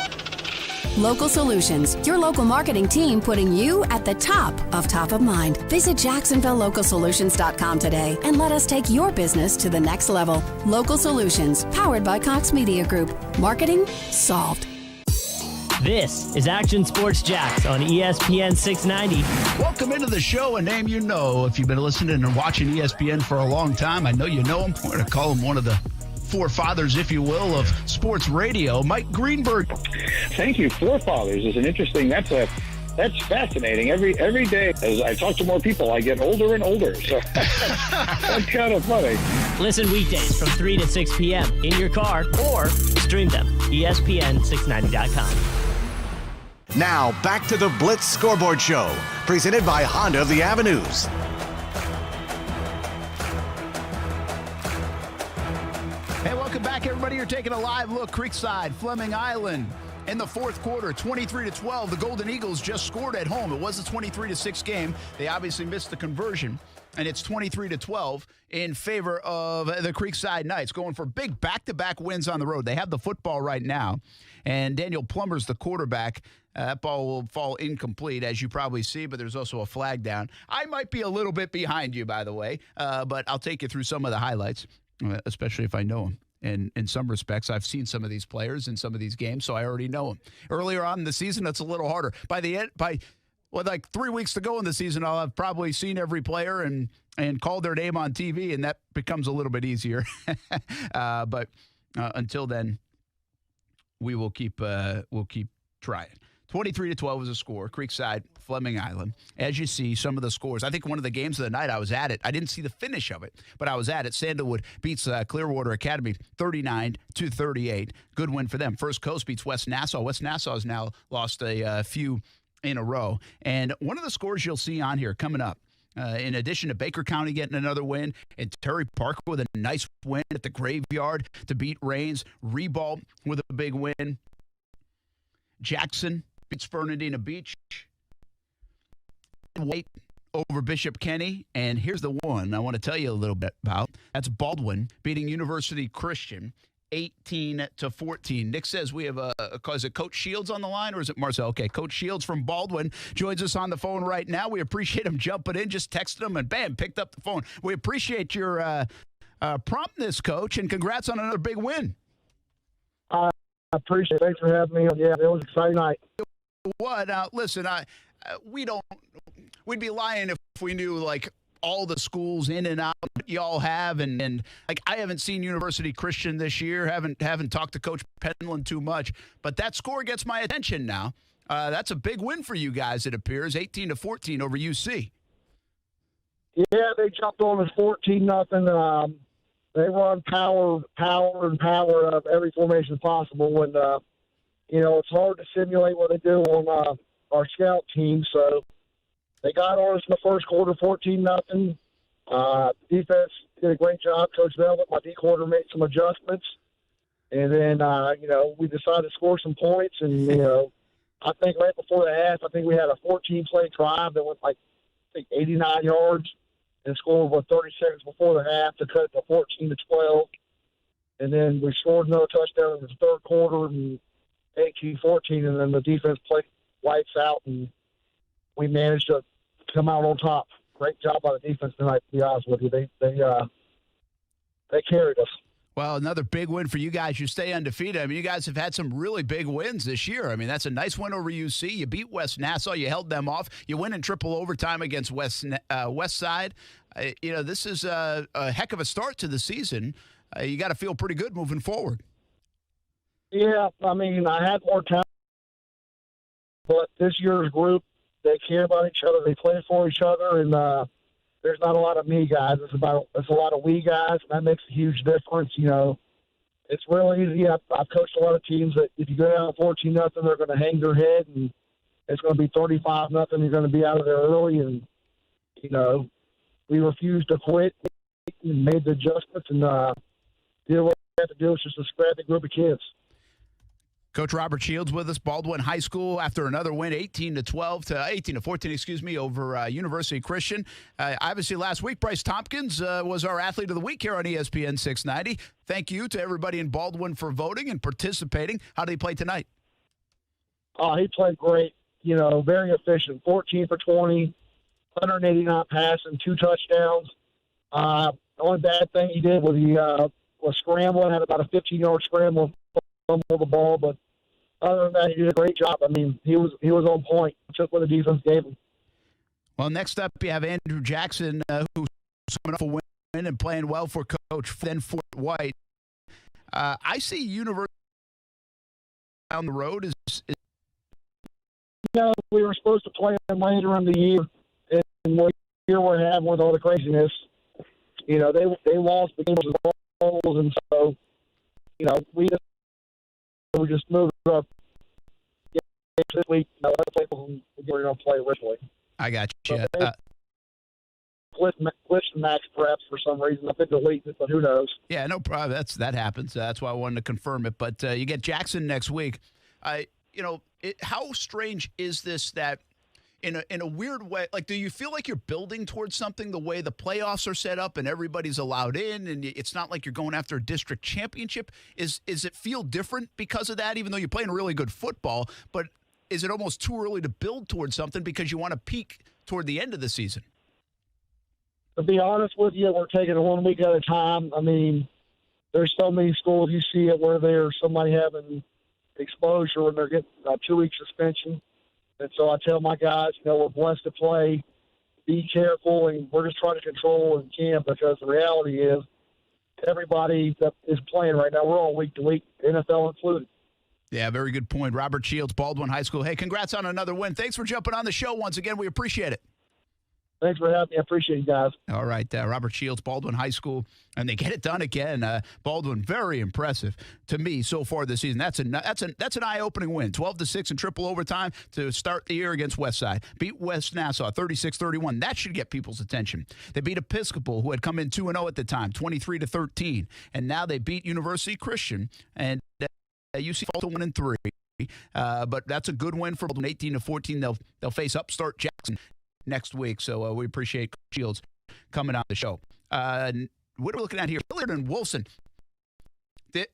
Local Solutions, your local marketing team putting you at the top of mind. Visit JacksonvilleLocalSolutions.com today and let us take your business to the next level. Local Solutions, powered by Cox Media Group. Marketing solved. This is Action Sports Jacks on ESPN 690. Welcome into the show, a name you know. If you've been listening and watching ESPN for a long time, I know you know him. We're going to call him one of the forefathers, if you will, of sports radio, Mike Greenberg. Thank you. Forefathers is an interesting, that's fascinating. Every day, as I talk to more people, I get older and older. So that's kind of funny. Listen weekdays from 3 to 6 p.m. in your car or stream them. ESPN690.com. Now, back to the Blitz Scoreboard Show, presented by Honda of the Avenues. Hey, welcome back, everybody. You're taking a live look. Creekside, Fleming Island. In the fourth quarter, 23-12, the Golden Eagles just scored at home. It was a 23-6 game. They obviously missed the conversion, and it's 23-12 in favor of the Creekside Knights, going for big back-to-back wins on the road. They have the football right now, and Daniel Plummer's the quarterback. That ball will fall incomplete, as you probably see, but there's also a flag down. I might be a little bit behind you, by the way, but I'll take you through some of the highlights, especially if I know them. And in some respects, I've seen some of these players in some of these games, so I already know them. Earlier on in the season, it's a little harder. By the end, like 3 weeks to go in the season, I'll have probably seen every player and called their name on TV, and that becomes a little bit easier. But until then, we'll keep trying. 23-12 was a score. Creekside, Fleming Island. As you see, some of the scores. I think one of the games of the night, I was at it. I didn't see the finish of it, but I was at it. Sandalwood beats Clearwater Academy 39-38. Good win for them. First Coast beats West Nassau. West Nassau has now lost a few in a row. And one of the scores you'll see on here coming up, in addition to Baker County getting another win, and Terry Park with a nice win at the Graveyard to beat Rains. Ribault with a big win. Jackson beats Fernandina Beach. White over Bishop Kenny. And here's the one I want to tell you a little bit about. That's Baldwin beating University Christian 18-14. Nick says we have is it Coach Shields on the line, or is it Marcel? Okay, Coach Shields from Baldwin joins us on the phone right now. We appreciate him jumping in. Just texted him and bam, picked up the phone. We appreciate your promptness, Coach, and congrats on another big win. I appreciate it. Thanks for having me. Yeah, it was an exciting night. What? Listen, we'd be lying if we knew, like, all the schools in and out y'all have, and like, I haven't seen University Christian this year, haven't talked to Coach Penland too much, but that score gets my attention now. That's a big win for you guys, it appears, 18-14 over UC. Yeah, they jumped on us 14-0. They run power of every formation possible, and it's hard to simulate what they do on our scout team. So they got on us in the first quarter, 14-0. Defense did a great job. Coach Velvet, my D quarter, made some adjustments. And then, we decided to score some points. And, I think right before the half, I think we had a 14-play drive that went 89 yards and scored with 30 seconds before the half to cut it to 14-12. And then we scored another touchdown in the third quarter and 18-14. And then the defense played lights out, and we managed to come out on top. Great job by the defense tonight, to be honest with you. They carried us. Well, another big win for you guys. You stay undefeated. I mean, you guys have had some really big wins this year. I mean, that's a nice win over UC. You beat West Nassau. You held them off. You win in triple overtime against West Side. This is a heck of a start to the season. You got to feel pretty good moving forward. Yeah, I mean, I had more time, but this year's group, they care about each other. They play for each other, and there's not a lot of me guys. It's a lot of we guys, and that makes a huge difference. It's really easy. I've coached a lot of teams that if you go down 14-0, they're going to hang their head, and it's going to be 35-0. You're going to be out of there early, and we refused to quit and made the adjustments and did what we had to do. It's just a scrappy group of kids. Coach Robert Shields with us, Baldwin High School, after another win, 18-14, over University Christian. Obviously, last week, Bryce Tompkins was our Athlete of the Week here on ESPN 690. Thank you to everybody in Baldwin for voting and participating. How did he play tonight? Oh, he played great. Very efficient. 14 for 20, 189 passing, 2 touchdowns. The only bad thing he did was he was scrambling, had about a 15-yard scramble, fumbled the ball, but other than that, he did a great job. I mean, he was on point, just what the defense gave him. Well, next up, you have Andrew Jackson, who's coming off a win and playing well for Coach then Fort White. I see University down the road is. We were supposed to play them later in the year, and what year we're having with all the craziness, they lost the games with goals, and so we just moved up this week. We're going to play originally. I got you. Glitched Max perhaps for some reason. I think deleted it, but who knows? Yeah, no problem. That happens. That's why I wanted to confirm it. But you get Jackson next week. How strange is this that in a weird way, do you feel like you're building towards something the way the playoffs are set up and everybody's allowed in and it's not like you're going after a district championship? Is it feel different because of that, even though you're playing really good football? But is it almost too early to build towards something because you want to peak toward the end of the season? To be honest with you, we're taking it 1 week at a time. I mean, there's so many schools you see it where there's somebody having exposure and they're getting a 2-week suspension. And so I tell my guys, we're blessed to play. Be careful, and we're just trying to control what we can because the reality is everybody that is playing right now, we're all week to week, NFL included. Yeah, very good point. Robert Shields, Baldwin High School. Hey, congrats on another win. Thanks for jumping on the show once again. We appreciate it. Thanks for having me. I appreciate you guys. All right, Robert Shields, Baldwin High School, and they get it done again. Baldwin, very impressive to me so far this season. That's an eye-opening win, 12-6 in triple overtime to start the year against Westside. Beat West Nassau 36-31. That should get people's attention. They beat Episcopal, who had come in 2-0 at the time, 23-13, and now they beat University Christian and UC Fulton 1-3. But that's a good win for Baldwin, 18-14. They'll face upstart Jackson next week, so we appreciate Shields coming on the show. What are we looking at here? Hilliard and Wilson.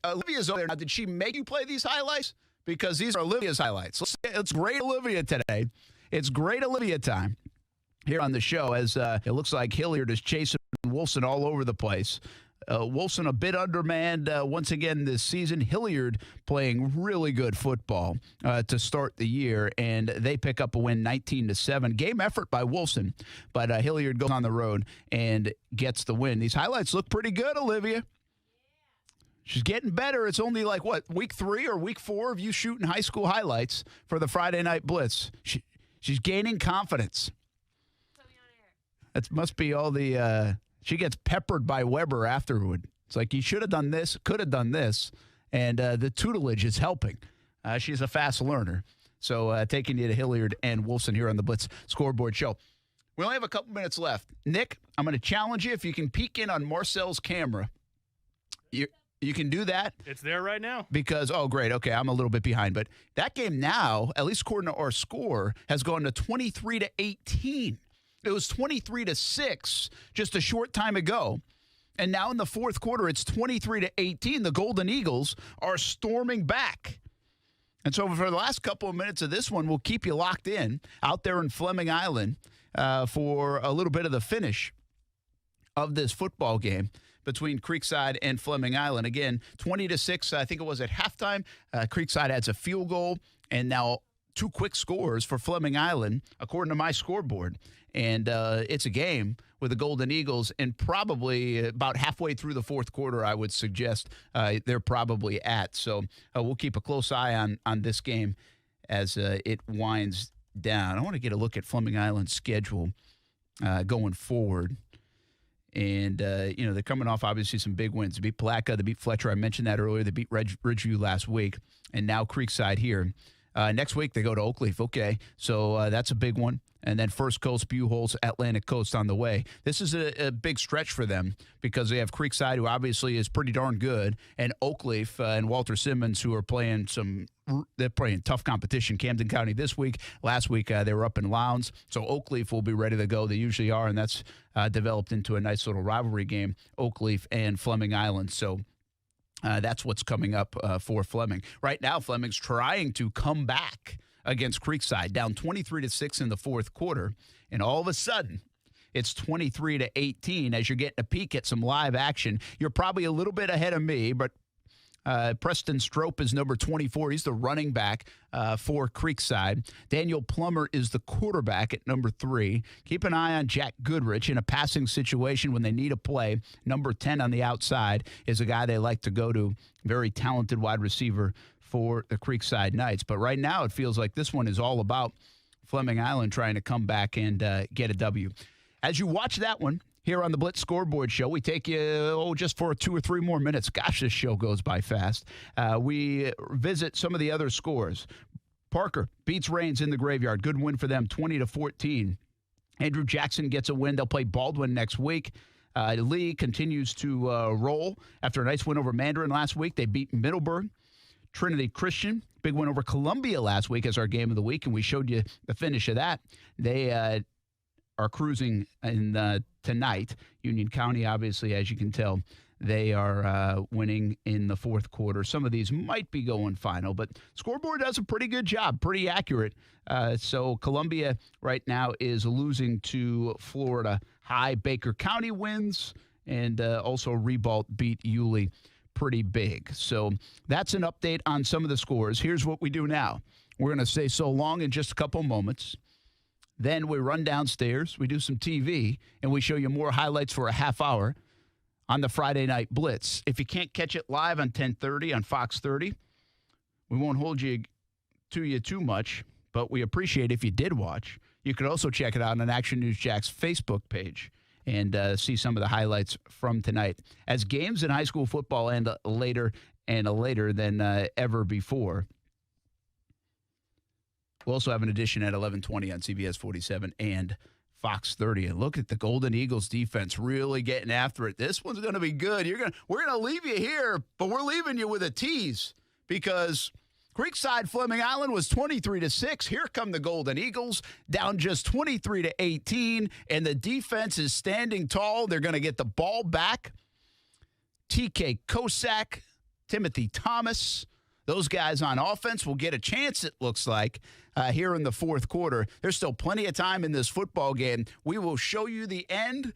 Olivia's over there. Now, did she make you play these highlights? Because these are Olivia's highlights. Let's grade Olivia today. It's great Olivia time here on the show as it looks like Hilliard is chasing Wilson all over the place. Wilson a bit undermanned once again this season. Hilliard playing really good football to start the year, and they pick up a win 19-7. Game effort by Wilson, but Hilliard goes on the road and gets the win. These highlights look pretty good, Olivia. She's getting better. It's only like, week 3 or week 4 of you shooting high school highlights for the Friday Night Blitz. She's gaining confidence. That must be all the she gets peppered by Weber afterward. It's like, you should have done this, could have done this, and the tutelage is helping. She's a fast learner. So taking you to Hilliard and Wolfson here on the Blitz Scoreboard Show. We only have a couple minutes left. Nick, I'm going to challenge you if you can peek in on Marcel's camera. You can do that. It's there right now. Because, oh, great. Okay, I'm a little bit behind. But that game now, at least according to our score, has gone to 23-18. It was 23-6 just a short time ago. And now in the fourth quarter, it's 23-18. The Golden Eagles are storming back. And so for the last couple of minutes of this one, we'll keep you locked in out there in Fleming Island for a little bit of the finish of this football game between Creekside and Fleming Island. Again, 20-6, I think it was at halftime. Creekside adds a field goal, and now 2 quick scores for Fleming Island, according to my scoreboard. And it's a game with the Golden Eagles, and probably about halfway through the fourth quarter, I would suggest they're probably at. So we'll keep a close eye on this game as it winds down. I want to get a look at Fleming Island's schedule going forward. And, they're coming off, obviously, some big wins. They beat Palatka, they beat Fletcher. I mentioned that earlier. They beat Ridgeview last week, and now Creekside here. Next week, they go to Oakleaf. Okay, so that's a big one. And then First Coast, Buchholz, Atlantic Coast on the way. This is a big stretch for them because they have Creekside, who obviously is pretty darn good, and Oakleaf and Walter Simmons, who are playing they're playing tough competition. Camden County this week. Last week, they were up in Lowndes. So Oakleaf will be ready to go. They usually are, and that's developed into a nice little rivalry game, Oakleaf and Fleming Island. So that's what's coming up for Fleming. Right now, Fleming's trying to come back against Creekside, down 23-6 in the fourth quarter, and all of a sudden, it's 23-18 as you're getting a peek at some live action. You're probably a little bit ahead of me, but Preston Strope is number 24. He's the running back for Creekside. Daniel Plummer is the quarterback at number 3. Keep an eye on Jack Goodrich in a passing situation when they need a play. Number 10 on the outside is a guy they like to go to. Very talented wide receiver for the Creekside Knights. But right now it feels like this one is all about Fleming Island trying to come back and get a W. As you watch that one here on the Blitz Scoreboard Show, we take you just for 2 or 3 more minutes. Gosh, this show goes by fast. We visit some of the other scores. Parker beats Rains in the Graveyard. Good win for them, 20-14. Andrew Jackson gets a win. They'll play Baldwin next week. Lee continues to roll after a nice win over Mandarin last week. They beat Middleburg. Trinity Christian, big win over Columbia last week as our game of the week, and we showed you the finish of that. They are cruising in tonight. Union County, obviously, as you can tell, they are winning in the fourth quarter. Some of these might be going final, but Scoreboard does a pretty good job, pretty accurate. So Columbia right now is losing to Florida High. Baker County wins, and also Ribault beat Yulee pretty big. So that's an update on some of the scores. Here's what we do now. We're going to say so long in just a couple moments. Then we run downstairs, we do some TV, and we show you more highlights for a half hour on the Friday Night Blitz. If you can't catch it live on 10:30 on Fox 30, we won't hold you too much, but we appreciate if you did watch. You could also check it out on Action News Jack's Facebook page and see some of the highlights from tonight. As games in high school football end later than ever before. We'll also have an edition at 11:20 on CBS 47 and Fox 30. And look at the Golden Eagles defense really getting after it. This one's going to be good. We're going to leave you here, but we're leaving you with a tease because Creekside Fleming Island was 23-6. Here come the Golden Eagles, down just 23-18, and the defense is standing tall. They're going to get the ball back. TK Kosak, Timothy Thomas, those guys on offense will get a chance, it looks like, here in the fourth quarter. There's still plenty of time in this football game. We will show you the end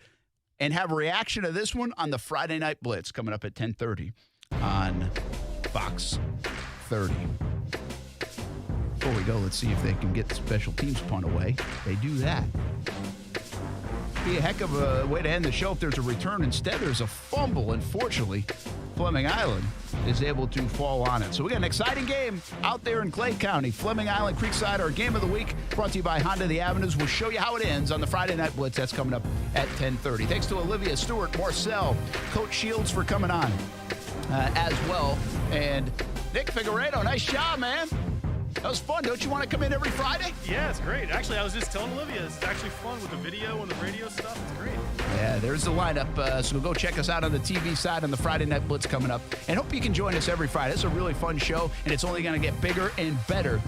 and have a reaction to this one on the Friday Night Blitz coming up at 10:30 on Fox 30. Before we go, let's see if they can get the special teams punt away. They do that. Be a heck of a way to end the show if there's a return. Instead, there's a fumble. Unfortunately, Fleming Island is able to fall on it. So we got an exciting game out there in Clay County. Fleming Island, Creekside, our game of the week, brought to you by Honda the Avenues. We'll show you how it ends on the Friday Night Blitz. That's coming up at 10:30. Thanks to Olivia Stewart, Marcel, Coach Shields for coming on as well. And Nick Figueredo, nice job, man. That was fun. Don't you want to come in every Friday? Yeah, it's great. Actually, I was just telling Olivia, it's actually fun with the video and the radio stuff. It's great. Yeah, there's the lineup. So go check us out on the TV side on the Friday Night Blitz coming up. And hope you can join us every Friday. It's a really fun show, and it's only going to get bigger and better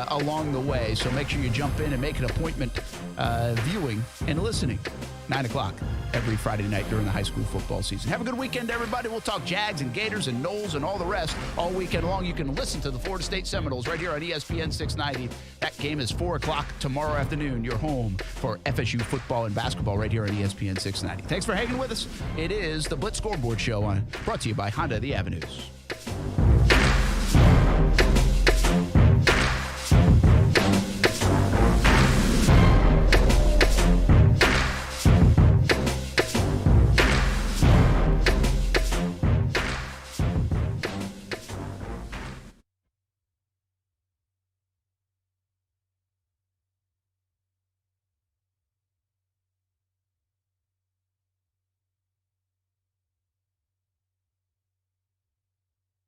along the way. So make sure you jump in and make an appointment viewing and listening. 9 o'clock every Friday night during the high school football season. Have a good weekend, everybody. We'll talk Jags and Gators and Knowles and all the rest all weekend long. You can listen to the Florida State Seminoles right here on ESPN 690. That game is 4 o'clock tomorrow afternoon. You're home for FSU football and basketball right here on ESPN 690. Thanks for hanging with us. It is the Blitz Scoreboard Show brought to you by Honda of the Avenues.